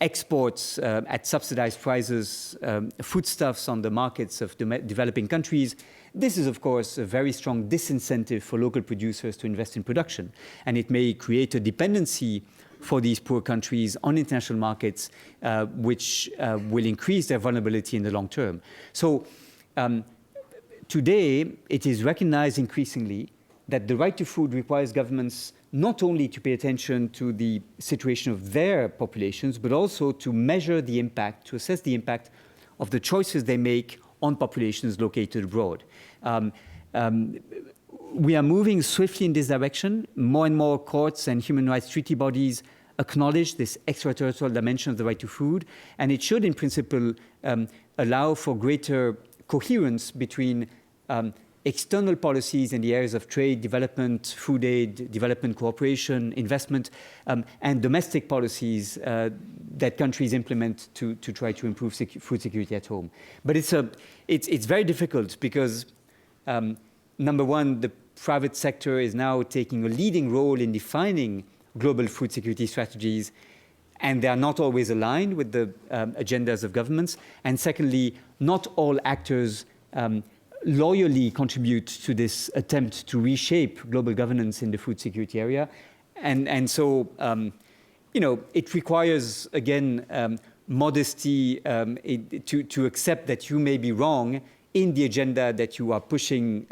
S3: exports at subsidized prices foodstuffs on the markets of developing countries, this is, of course, a very strong disincentive for local producers to invest in production. And it may create a dependency for these poor countries on international markets, which will increase their vulnerability in the long term. So today, it is recognized increasingly that the right to food requires governments not only to pay attention to the situation of their populations, but also to measure the impact, to assess the impact of the choices they make on populations located abroad. We are moving swiftly in this direction. More and more courts and human rights treaty bodies acknowledge this extraterritorial dimension of the right to food, and it should, in principle, allow for greater coherence between external policies in the areas of trade, development, food aid, development cooperation, investment, and domestic policies that countries implement to try to improve food security at home. But it's very difficult because, number one, the private sector is now taking a leading role in defining global food security strategies, and they are not always aligned with the agendas of governments. And secondly, not all actors loyally contribute to this attempt to reshape global governance in the food security area. And so, it requires, again, modesty to accept that you may be wrong in the agenda that you are pushing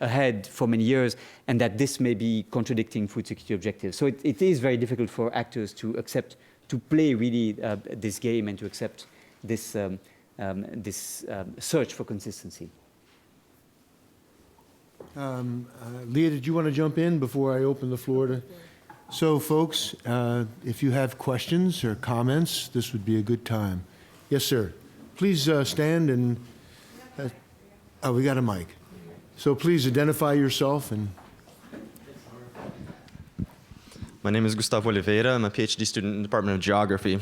S3: ahead for many years, and that this may be contradicting food security objectives. So it is very difficult for actors to accept, to play really this game and to accept this, search for consistency.
S2: Leah, did you want to jump in before I open the floor to? So, folks, if you have questions or comments, this would be a good time. Yes, sir. Please stand and. Oh, we got a mic. So please identify yourself and.
S6: My name is Gustavo Oliveira. I'm a PhD student in the Department of Geography.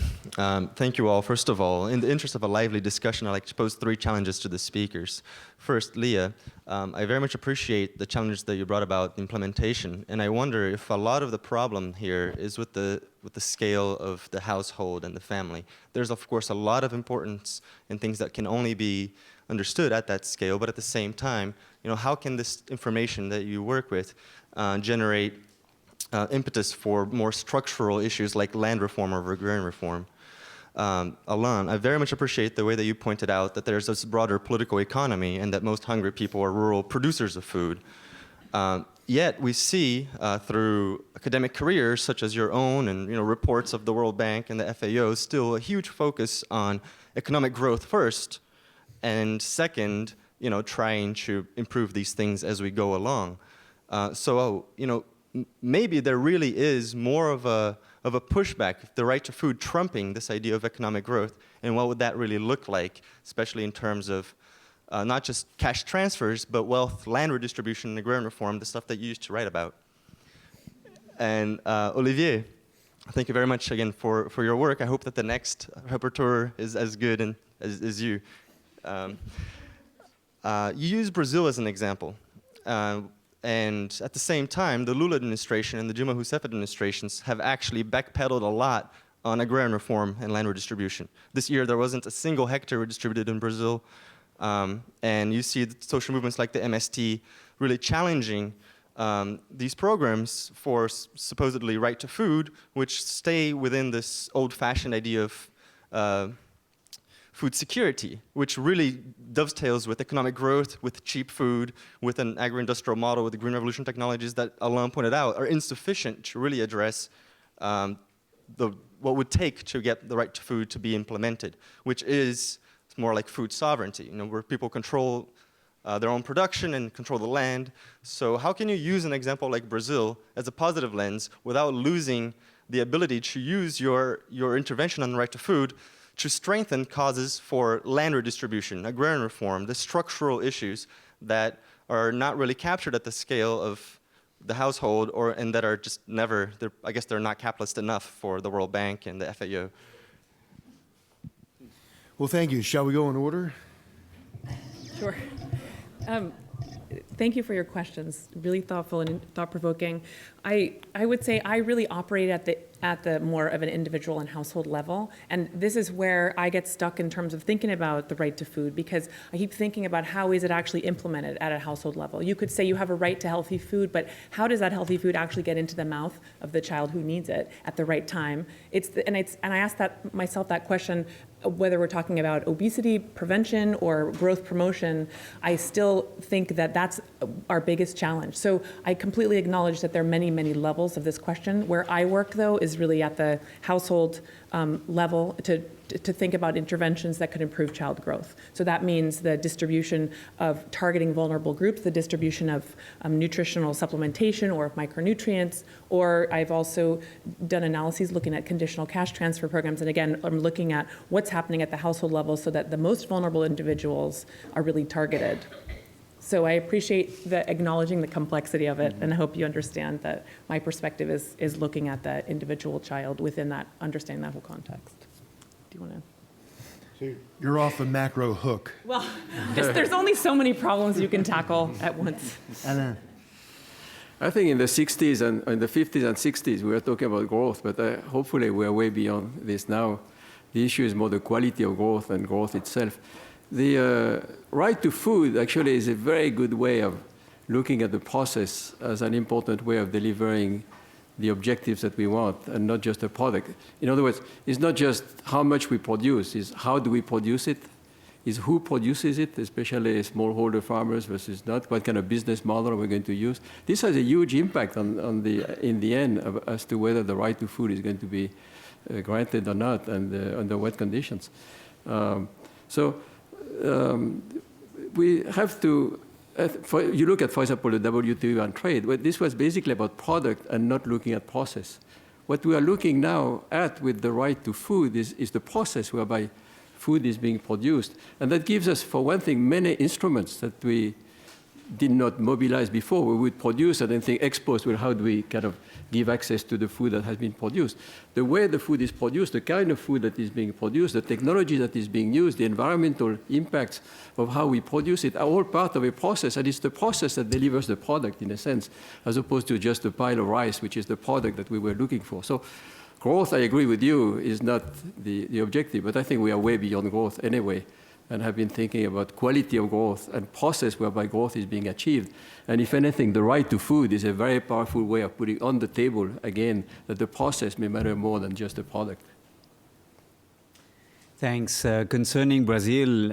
S6: Thank you all. First of all, in the interest of a lively discussion, I'd like to pose 3 challenges to the speakers. First, Leah, I very much appreciate the challenges that you brought about implementation, and I wonder if a lot of the problem here is with the scale of the household and the family. There's, of course, a lot of importance in things that can only be understood at that scale, but at the same time, how can this information that you work with generate impetus for more structural issues like land reform or agrarian reform? Alain, I very much appreciate the way that you pointed out that there's this broader political economy and that most hungry people are rural producers of food. Yet we see through academic careers such as your own and reports of the World Bank and the FAO still a huge focus on economic growth first, and second, trying to improve these things as we go along. Maybe there really is more of a pushback, the right to food trumping this idea of economic growth, and what would that really look like, especially in terms of not just cash transfers, but wealth, land redistribution, and agrarian reform, the stuff that you used to write about. And Olivier, thank you very much again for your work. I hope that the next rapporteur is as good and as you. You use Brazil as an example. And at the same time, the Lula administration and the Dilma Rousseff administrations have actually backpedaled a lot on agrarian reform and land redistribution. This year, there wasn't a single hectare redistributed in Brazil. And you see social movements like the MST really challenging these programs for supposedly right to food, which stay within this old-fashioned idea of food security, which really dovetails with economic growth, with cheap food, with an agro-industrial model, with the Green Revolution technologies that Alain pointed out are insufficient to really address what would take to get the right to food to be implemented, which is more like food sovereignty, where people control their own production and control the land. So how can you use an example like Brazil as a positive lens without losing the ability to use your intervention on the right to food to strengthen causes for land redistribution, agrarian reform, the structural issues that are not really captured at the scale of the household and that are just never, I guess they're not capitalist enough for the World Bank and the FAO.
S2: Well, thank you. Shall we go in order?
S4: Sure. Thank you for your questions. Really thoughtful and thought-provoking. I would say I really operate at the more of an individual and household level, and this is where I get stuck in terms of thinking about the right to food, because I keep thinking about how is it actually implemented at a household level. You could say you have a right to healthy food, but how does that healthy food actually get into the mouth of the child who needs it at the right time? And I asked myself that question, whether we're talking about obesity prevention or growth promotion. I still think that that's our biggest challenge. So I completely acknowledge that there are many, many levels of this question. Where I work, though, is really at the household level to think about interventions that could improve child growth. So that means the distribution of targeting vulnerable groups, the distribution of nutritional supplementation or of micronutrients, or I've also done analyses looking at conditional cash transfer programs. And again, I'm looking at what's happening at the household level so that the most vulnerable individuals are really targeted. So I appreciate acknowledging the complexity of it, and I hope you understand that my perspective is looking at the individual child within that, understanding that whole context. Do you want to?
S2: So you're off the macro hook.
S4: Well, there's only so many problems you can tackle at once.
S2: Alain.
S5: I think in the 60s and in the 50s and 60s, we were talking about growth, but hopefully we are way beyond this now. The issue is more the quality of growth and growth itself. The right to food actually is a very good way of looking at the process as an important way of delivering the objectives that we want and not just a product. In other words, it's not just how much we produce, it's how do we produce it, is who produces it, especially smallholder farmers versus not, what kind of business model are we going to use. This has a huge impact in the end as to whether the right to food is going to be granted or not and under what conditions. We have to, you look at, for example, the WTO and trade, well, this was basically about product and not looking at process. What we are looking now at with the right to food is the process whereby food is being produced. And that gives us, for one thing, many instruments that we did not mobilize before. We would produce and then think ex post, well, how do we kind of give access to the food that has been produced? The way the food is produced, the kind of food that is being produced, the technology that is being used, the environmental impacts of how we produce it are all part of a process, and it's the process that delivers the product in a sense, as opposed to just a pile of rice, which is the product that we were looking for. So growth, I agree with you, is not the objective, but I think we are way beyond growth anyway, and have been thinking about quality of growth and process whereby growth is being achieved. And if anything, the right to food is a very powerful way of putting on the table, again, that the process may matter more than just the product.
S3: Thanks. Concerning Brazil,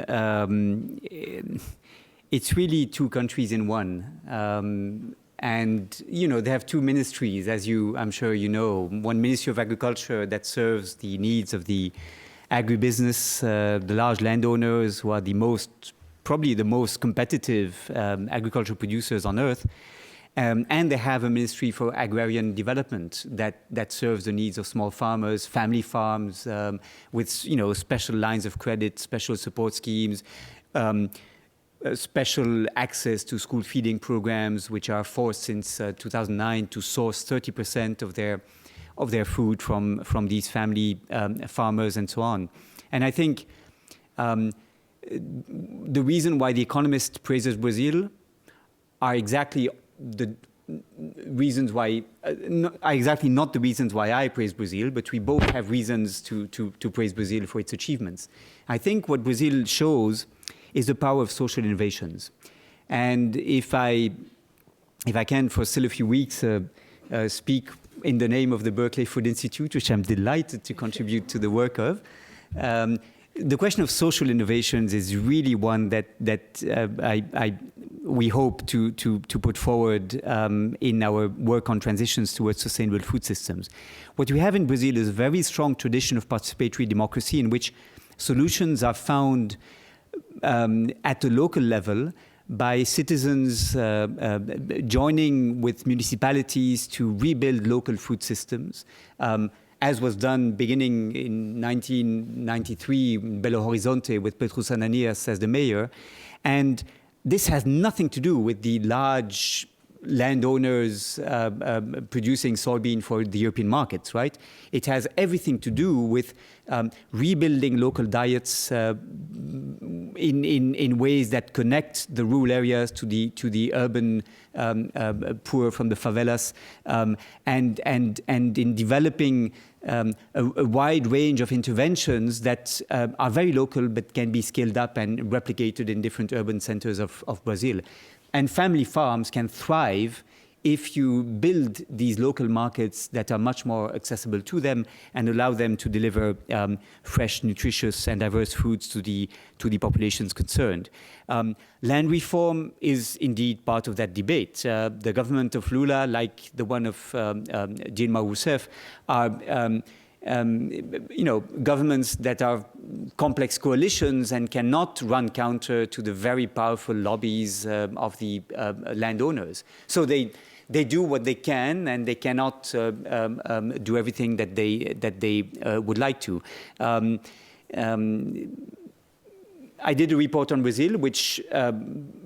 S3: it's really two countries in one. And, you know, they have two ministries, as I'm sure you know. One Ministry of Agriculture that serves the needs of the agribusiness, the large landowners who are probably the most competitive agricultural producers on earth. And they have a Ministry for Agrarian Development that serves the needs of small farmers, family farms, with, you know, special lines of credit, special support schemes, special access to school feeding programs, which are forced since 2009 to source 30% of their food from these family farmers and so on. And I think the reason why The Economist praises Brazil are exactly the reasons why, exactly not the reasons why I praise Brazil, but we both have reasons to praise Brazil for its achievements. I think what Brazil shows is the power of social innovations. And if I can, for still a few weeks, speak in the name of the Berkeley Food Institute, which I'm delighted to contribute to the work of. The question of social innovations is really one that we hope to put forward in our work on transitions towards sustainable food systems. What we have in Brazil is a very strong tradition of participatory democracy in which solutions are found at the local level by citizens joining with municipalities to rebuild local food systems, as was done beginning in 1993 in Belo Horizonte with Petrus Ananias as the mayor. And this has nothing to do with the large landowners producing soybean for the European markets, right? It has everything to do with rebuilding local diets in ways that connect the rural areas to the urban poor from the favelas, and in developing a wide range of interventions that are very local but can be scaled up and replicated in different urban centers of Brazil. And family farms can thrive if you build these local markets that are much more accessible to them and allow them to deliver fresh, nutritious, and diverse foods to the populations concerned. Land reform is indeed part of that debate. The government of Lula, like the one of Dilma Rousseff, are governments that are complex coalitions and cannot run counter to the very powerful lobbies of the landowners. So they do what they can, and they cannot do everything that they would like to. I did a report on Brazil, which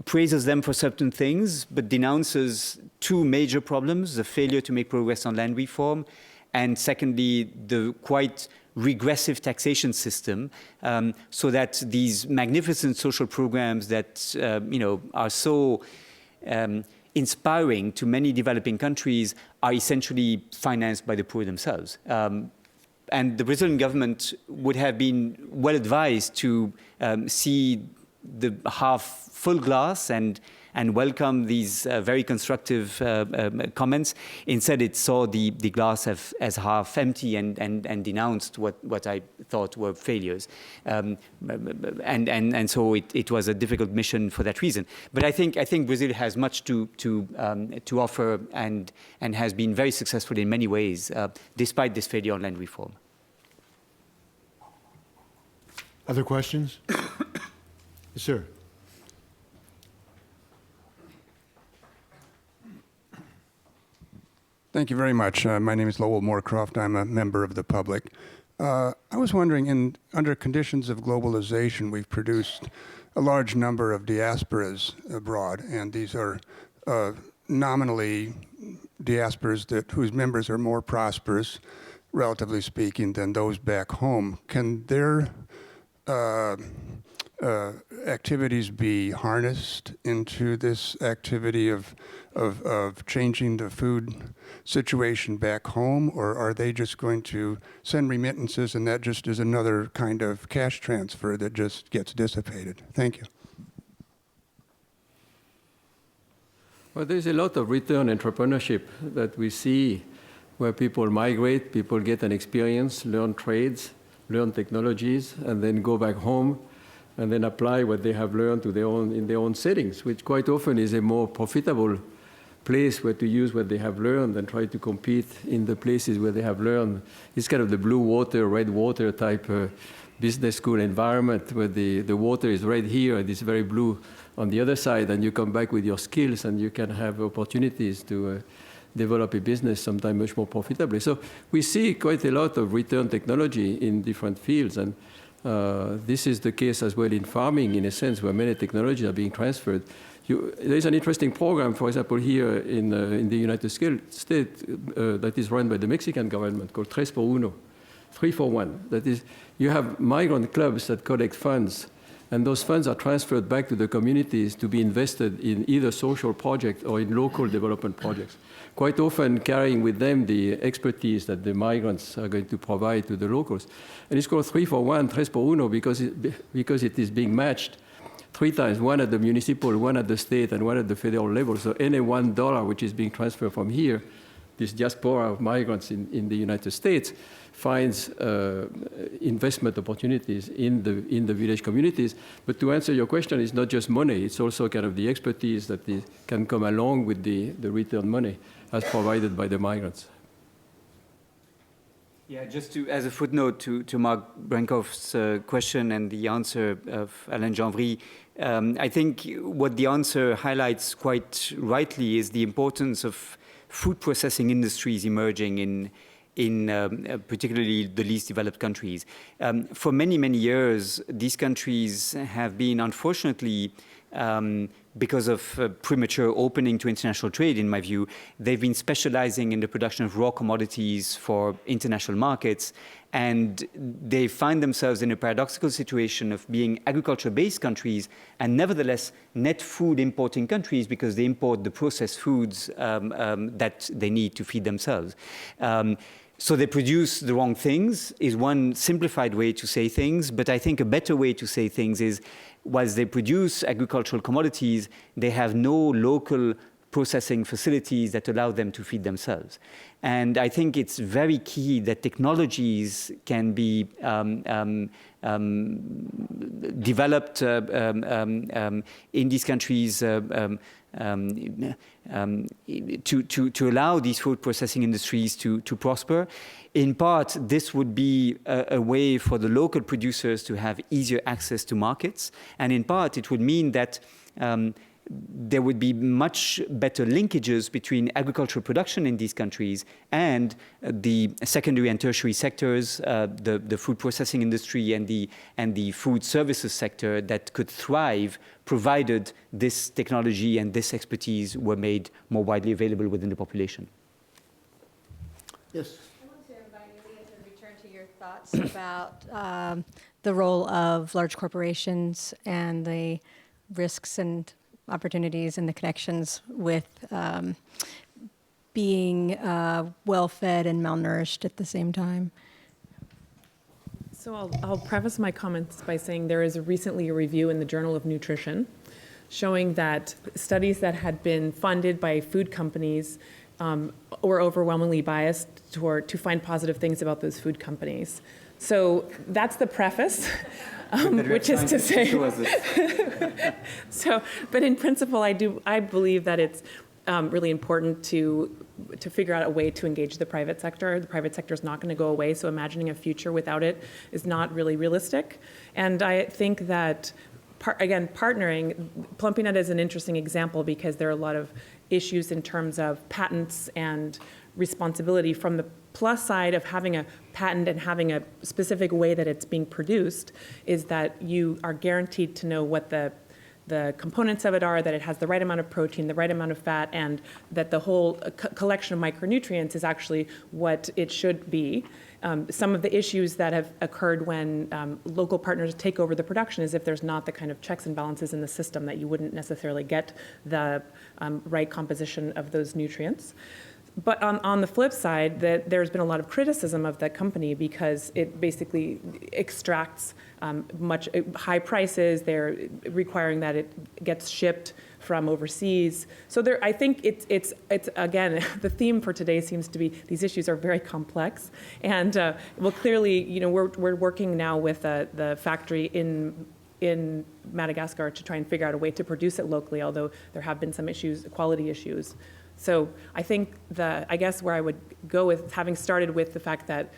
S3: praises them for certain things, but denounces two major problems: the failure to make progress on land reform, and secondly, the quite regressive taxation system, so that these magnificent social programs that are so inspiring to many developing countries are essentially financed by the poor themselves. And the Brazilian government would have been well advised to see the half full glass and welcome these very constructive comments. Instead, it saw the glass as half empty and denounced what I thought were failures. And so it was a difficult mission for that reason. But I think Brazil has much to offer and has been very successful in many ways, despite this failure on land reform.
S2: Other questions? Yes, sir.
S7: Thank you very much. My name is Lowell Moorcroft. I'm a member of the public. I was wondering, under conditions of globalization, we've produced a large number of diasporas abroad, and these are nominally diasporas whose members are more prosperous, relatively speaking, than those back home. Can their activities be harnessed into this activity of changing the food situation back home, or are they just going to send remittances and that just is another kind of cash transfer that just gets dissipated? Thank you.
S5: Well, there's a lot of return entrepreneurship that we see where people migrate, people get an experience, learn trades, learn technologies, and then go back home and then apply what they have learned to in their own settings, which quite often is a more profitable place where to use what they have learned and try to compete in the places where they have learned. It's kind of the blue water, red water type business school environment where the water is red here and it's very blue on the other side, and you come back with your skills and you can have opportunities to develop a business sometimes much more profitably. So we see quite a lot of return technology in different fields, and this is the case as well in farming, in a sense, where many technologies are being transferred. There's an interesting program, for example, here in the United States that is run by the Mexican government called 3x1, 3 for 1. That is, you have migrant clubs that collect funds, and those funds are transferred back to the communities to be invested in either social projects or in local development projects, quite often carrying with them the expertise that the migrants are going to provide to the locals. And it's called 3 for 1, 3x1, because it is being matched 3 times, one at the municipal, one at the state, and one at the federal level. So any $1 which is being transferred from here, this diaspora of migrants in the United States, finds investment opportunities in the village communities. But to answer your question, it's not just money, it's also kind of the expertise that can come along with the return money as provided by the migrants.
S3: Yeah, just as a footnote to Mark Brenkoff's question and the answer of Alain Janvry, I think what the answer highlights quite rightly is the importance of food processing industries emerging in particularly the least developed countries. For many, many years, these countries have been, unfortunately, because of premature opening to international trade, in my view, they've been specializing in the production of raw commodities for international markets, and they find themselves in a paradoxical situation of being agriculture-based countries and nevertheless net food importing countries because they import the processed foods that they need to feed themselves. So they produce the wrong things is one simplified way to say things, but I think a better way to say things is, whilst they produce agricultural commodities, they have no local processing facilities that allow them to feed themselves. And I think it's very key that technologies can be developed in these countries to allow these food processing industries to prosper. In part, this would be a way for the local producers to have easier access to markets. And in part, it would mean that there would be much better linkages between agricultural production in these countries and the secondary and tertiary sectors, the food processing industry and the food services sector that could thrive provided this technology and this expertise were made more widely available within the population.
S2: Yes.
S8: I want to invite Leah to return to your thoughts about the role of large corporations and the risks and opportunities and the connections with being well-fed and malnourished at the same time.
S4: So I'll preface my comments by saying there is recently a review in the Journal of Nutrition showing that studies that had been funded by food companies were overwhelmingly biased to find positive things about those food companies. So that's the preface, which is to say, but in principle, I believe that it's really important to figure out a way to engage the private sector. The private sector is not going to go away, so imagining a future without it is not really realistic. And I think that, again, partnering, Plumping Nut is an interesting example because there are a lot of issues in terms of patents and responsibility. From the plus side of having a patent and having a specific way that it's being produced is that you are guaranteed to know what the components of it are, that it has the right amount of protein, the right amount of fat, and that the whole collection of micronutrients is actually what it should be. Some of the issues that have occurred when local partners take over the production is if there's not the kind of checks and balances in the system, that you wouldn't necessarily get the right composition of those nutrients. But on the flip side, that there's been a lot of criticism of the company because it basically extracts much high prices. They're requiring that it gets shipped from overseas. So there, I think it's again, the theme for today seems to be these issues are very complex. And well, clearly, you know, we're working now with the factory in Madagascar to try and figure out a way to produce it locally, although there have been some issues, quality issues. So I think I guess where I would go with, having started with the fact that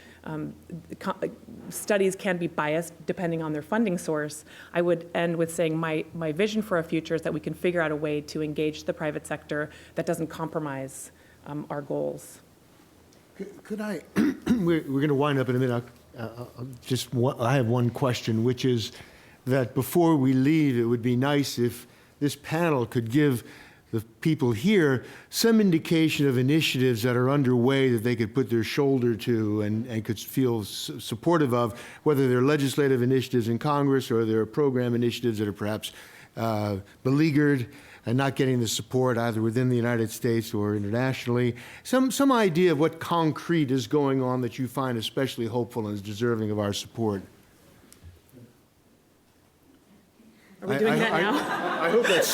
S4: studies can be biased depending on their funding source, I would end with saying my vision for our future is that we can figure out a way to engage the private sector that doesn't compromise our goals.
S2: Could I, we're going to wind up in a minute. I have one question, which is that before we leave, it would be nice if this panel could give the people here some indication of initiatives that are underway that they could put their shoulder to and could feel supportive of, whether they're legislative initiatives in Congress or they're program initiatives that are perhaps beleaguered and not getting the support either within the United States or internationally. Some idea of what concrete is going on that you find especially hopeful and is deserving of our support.
S4: Are we doing that now?
S2: I hope that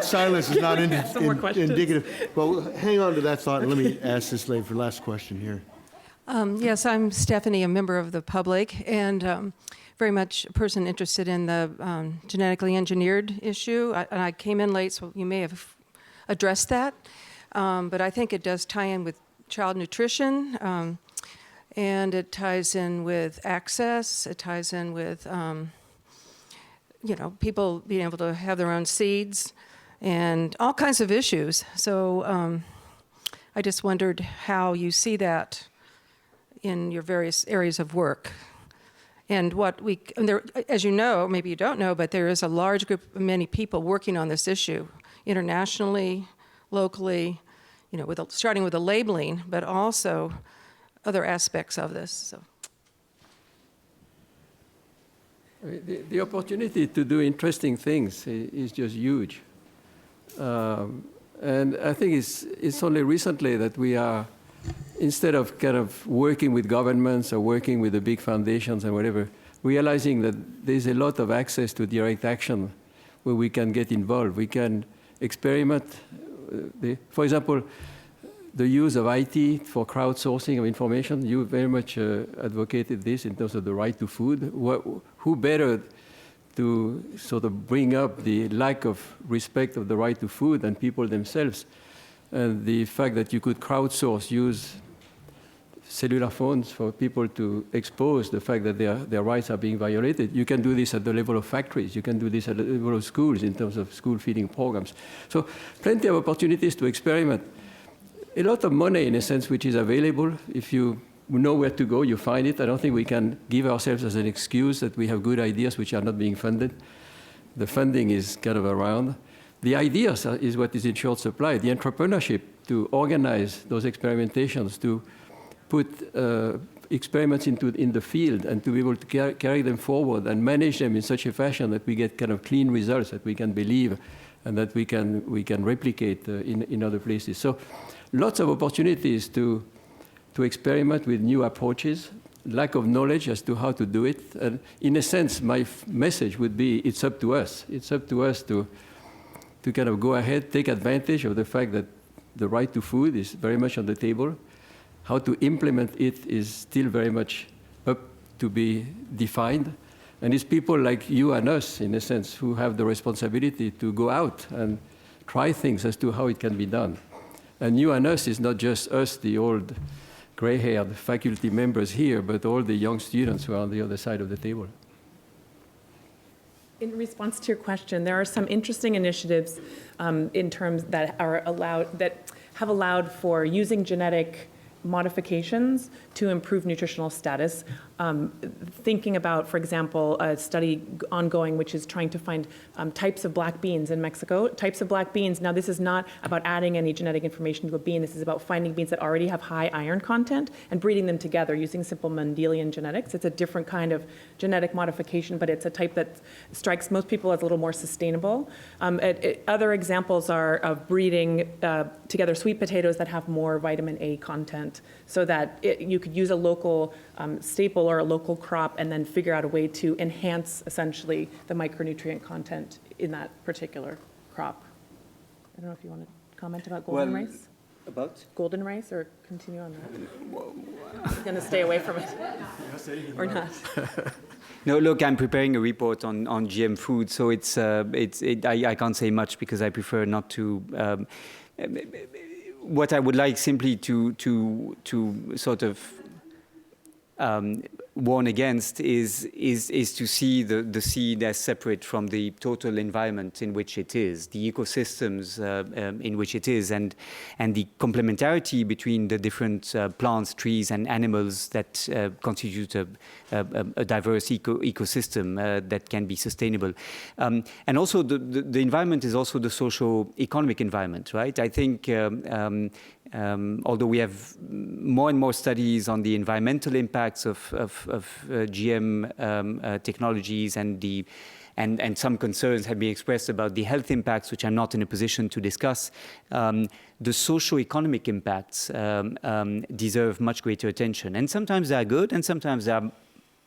S2: silence is not indicative. Well, hang on to that thought, and let me ask this lady for the last question here.
S9: Yes, I'm Stephanie, a member of the public, and very much a person interested in the genetically engineered issue. I came in late, so you may have addressed that. But I think it does tie in with child nutrition, and it ties in with access. It ties in with people being able to have their own seeds and all kinds of issues. So I just wondered how you see that in your various areas of work. And as you know, maybe you don't know, but there is a large group of many people working on this issue internationally, locally, starting with the labeling, but also other aspects of this. So.
S5: The opportunity to do interesting things is just huge. And I think it's only recently that we are, instead of kind of working with governments or working with the big foundations and whatever, realizing that there's a lot of access to direct action where we can get involved. We can experiment. For example, the use of IT for crowdsourcing of information, you very much advocated this in terms of the right to food. Who better to sort of bring up the lack of respect of the right to food than people themselves? And the fact that you could crowdsource, use cellular phones for people to expose the fact that their rights are being violated. You can do this at the level of factories. You can do this at the level of schools in terms of school feeding programs. So plenty of opportunities to experiment. A lot of money, in a sense, which is available. If you know where to go, you find it. I don't think we can give ourselves as an excuse that we have good ideas which are not being funded. The funding is kind of around. The ideas is what is in short supply. The entrepreneurship to organize those experimentations, to put experiments in the field and to be able to carry them forward and manage them in such a fashion that we get kind of clean results that we can believe and that we can replicate in other places. So lots of opportunities to experiment with new approaches, lack of knowledge as to how to do it. And in a sense, my message would be it's up to us. It's up to us to kind of go ahead, take advantage of the fact that the right to food is very much on the table. How to implement it is still very much up to be defined. And it's people like you and us, in a sense, who have the responsibility to go out and try things as to how it can be done. And you and us is not just us, the old gray-haired faculty members here, but all the young students who are on the other side of the table.
S4: In response to your question, there are some interesting initiatives in terms that are allowed, that have allowed for using genetic modifications to improve nutritional status. Thinking about, for example, a study ongoing which is trying to find types of black beans in Mexico. Types of black beans, now this is not about adding any genetic information to a bean, this is about finding beans that already have high iron content and breeding them together using simple Mendelian genetics. It's a different kind of genetic modification, but it's a type that strikes most people as a little more sustainable. Other examples are of breeding together sweet potatoes that have more vitamin A content, so that you could use a local staple or a local crop and then figure out a way to enhance essentially the micronutrient content in that particular crop. I don't know if you want to comment about golden rice?
S3: About?
S4: Golden rice, or continue on that? I'm going to stay away from it. Or not?
S3: No, look, I'm preparing a report on GM food, so I can't say much because I prefer not to. What I would like simply to sort of warn against is to see the seed as separate from the total environment in which it is, the ecosystems in which it is, and the complementarity between the different plants, trees, and animals that constitute a diverse ecosystem that can be sustainable. And also the environment is also the socio-economic environment, right? I think although we have more and more studies on the environmental impacts of GM technologies and some concerns have been expressed about the health impacts, which I'm not in a position to discuss, the socio-economic impacts deserve much greater attention. And sometimes they are good, and sometimes they are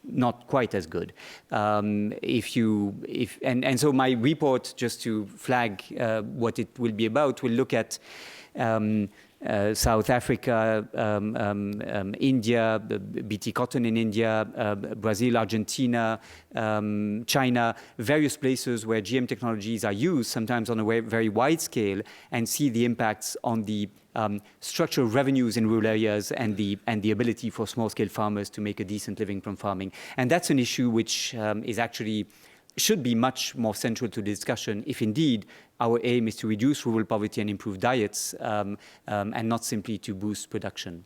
S3: not quite as good. And so my report, just to flag what it will be about, will look at South Africa, India, BT cotton in India, Brazil, Argentina, China, various places where GM technologies are used, sometimes on a very wide scale, and see the impacts on the structural revenues in rural areas and the ability for small-scale farmers to make a decent living from farming. And that's an issue which should be much more central to the discussion if indeed our aim is to reduce rural poverty and improve diets and not simply to boost production.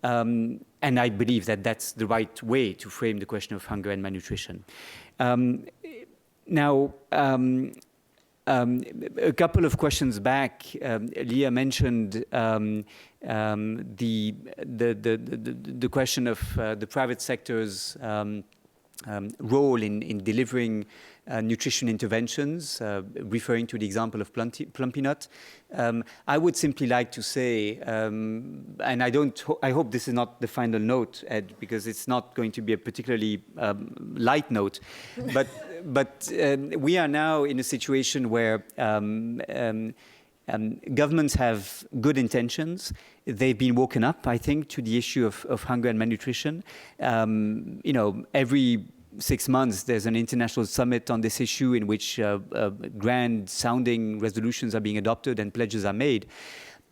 S3: And I believe that that's the right way to frame the question of hunger and malnutrition. Now, a couple of questions back, Leah mentioned the question of the private sector's role in delivering nutrition interventions, referring to the example of Plumpy Nut. I would simply like to say, and I hope this is not the final note, Ed, because it's not going to be a particularly light note, but we are now in a situation where governments have good intentions. They've been woken up, I think, to the issue of hunger and malnutrition. Every 6 months, there's an international summit on this issue in which grand-sounding resolutions are being adopted and pledges are made.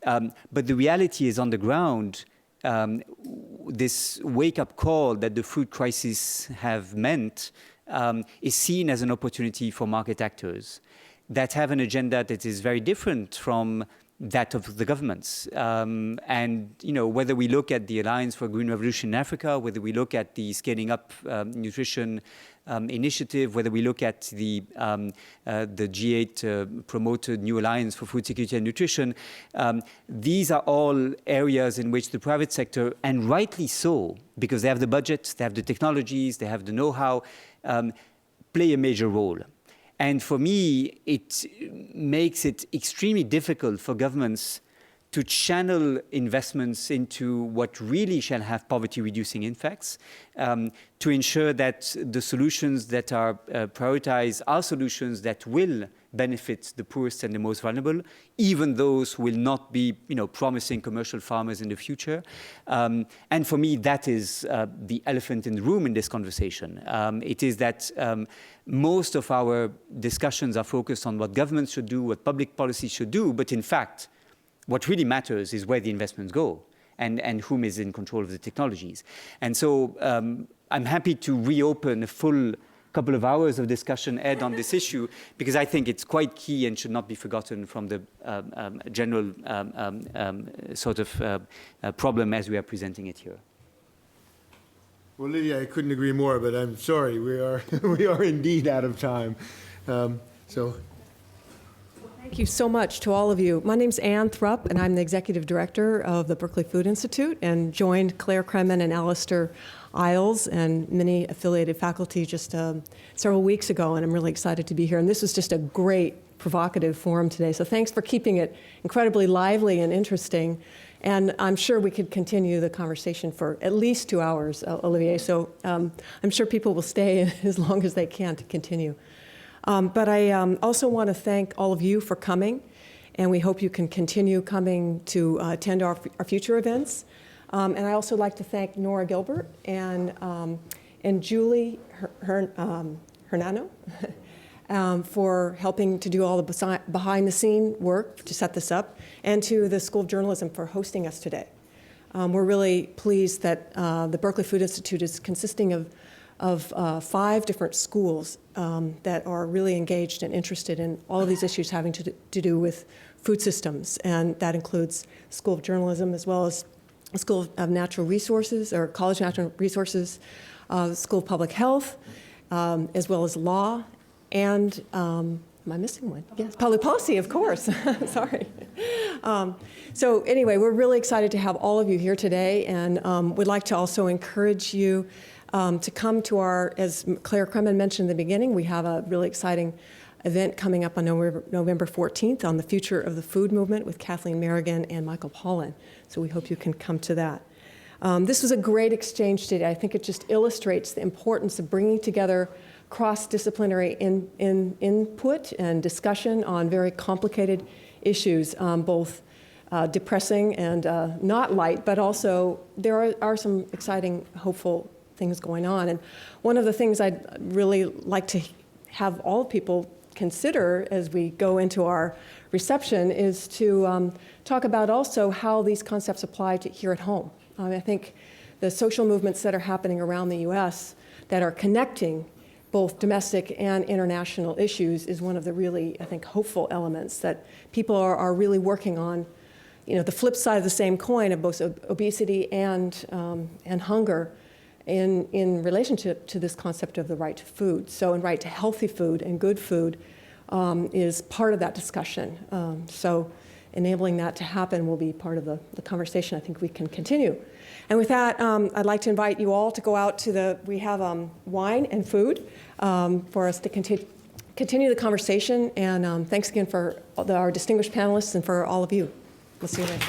S3: But the reality is on the ground, this wake-up call that the food crisis have meant is seen as an opportunity for market actors that have an agenda that is very different from that of the governments. And whether we look at the Alliance for a Green Revolution in Africa, whether we look at the Scaling Up Nutrition initiative, whether we look at the G8 promoted New Alliance for Food Security and Nutrition, these are all areas in which the private sector, and rightly so, because they have the budget, they have the technologies, they have the know-how, play a major role. And for me, it makes it extremely difficult for governments to channel investments into what really shall have poverty-reducing effects, to ensure that the solutions that are prioritized are solutions that will benefit the poorest and the most vulnerable, even those who will not be, promising commercial farmers in the future. And for me, that is the elephant in the room in this conversation. It is that most of our discussions are focused on what governments should do, what public policy should do, but in fact, what really matters is where the investments go and whom is in control of the technologies. And so I'm happy to reopen a full couple of hours of discussion had on this issue, because I think it's quite key and should not be forgotten from the general sort of problem as we are presenting it here.
S2: Well, Lydia, I couldn't agree more, but I'm sorry, we are we are indeed out of time.
S10: Thank you so much to all of you. My name's Ann Thrupp, and I'm the Executive Director of the Berkeley Food Institute, and joined Claire Kremen and Alistair Isles and many affiliated faculty just several weeks ago, and I'm really excited to be here. And this was just a great, provocative forum today, so thanks for keeping it incredibly lively and interesting. And I'm sure we could continue the conversation for at least 2 hours, Olivier, so I'm sure people will stay as long as they can to continue. But I also want to thank all of you for coming, and we hope you can continue coming to attend our future events. And I also like to thank Nora Gilbert and Julie Hernano for helping to do all the behind-the-scene work to set this up, and to the School of Journalism for hosting us today. We're really pleased that the Berkeley Food Institute is consisting of 5 different schools that are really engaged and interested in all of these issues having to do with food systems. And that includes School of Journalism, as well as School of Natural Resources, or College of Natural Resources, School of Public Health, as well as Law, and, am I missing one? Yes, Public Policy, of course. Sorry. So anyway, we're really excited to have all of you here today, and would like to also encourage you to come to our, as Claire Kremen mentioned in the beginning, we have a really exciting event coming up on November 14th on the future of the food movement with Kathleen Merrigan and Michael Pollan. So we hope you can come to that. This was a great exchange today. I think it just illustrates the importance of bringing together cross-disciplinary input and discussion on very complicated issues, both depressing and not light, but also there are some exciting, hopeful things going on. And one of the things I'd really like to have all people consider as we go into our reception is to talk about also how these concepts apply to here at home. I think the social movements that are happening around the U.S. that are connecting both domestic and international issues is one of the really, I think, hopeful elements that people are really working on. You know, the flip side of the same coin of both obesity and hunger in relationship to this concept of the right to food. So, and right to healthy food and good food is part of that discussion. So enabling that to happen will be part of the conversation I think we can continue. And with that, I'd like to invite you all to go out to we have wine and food for us to continue the conversation. And thanks again for our distinguished panelists and for all of you. We'll see you later.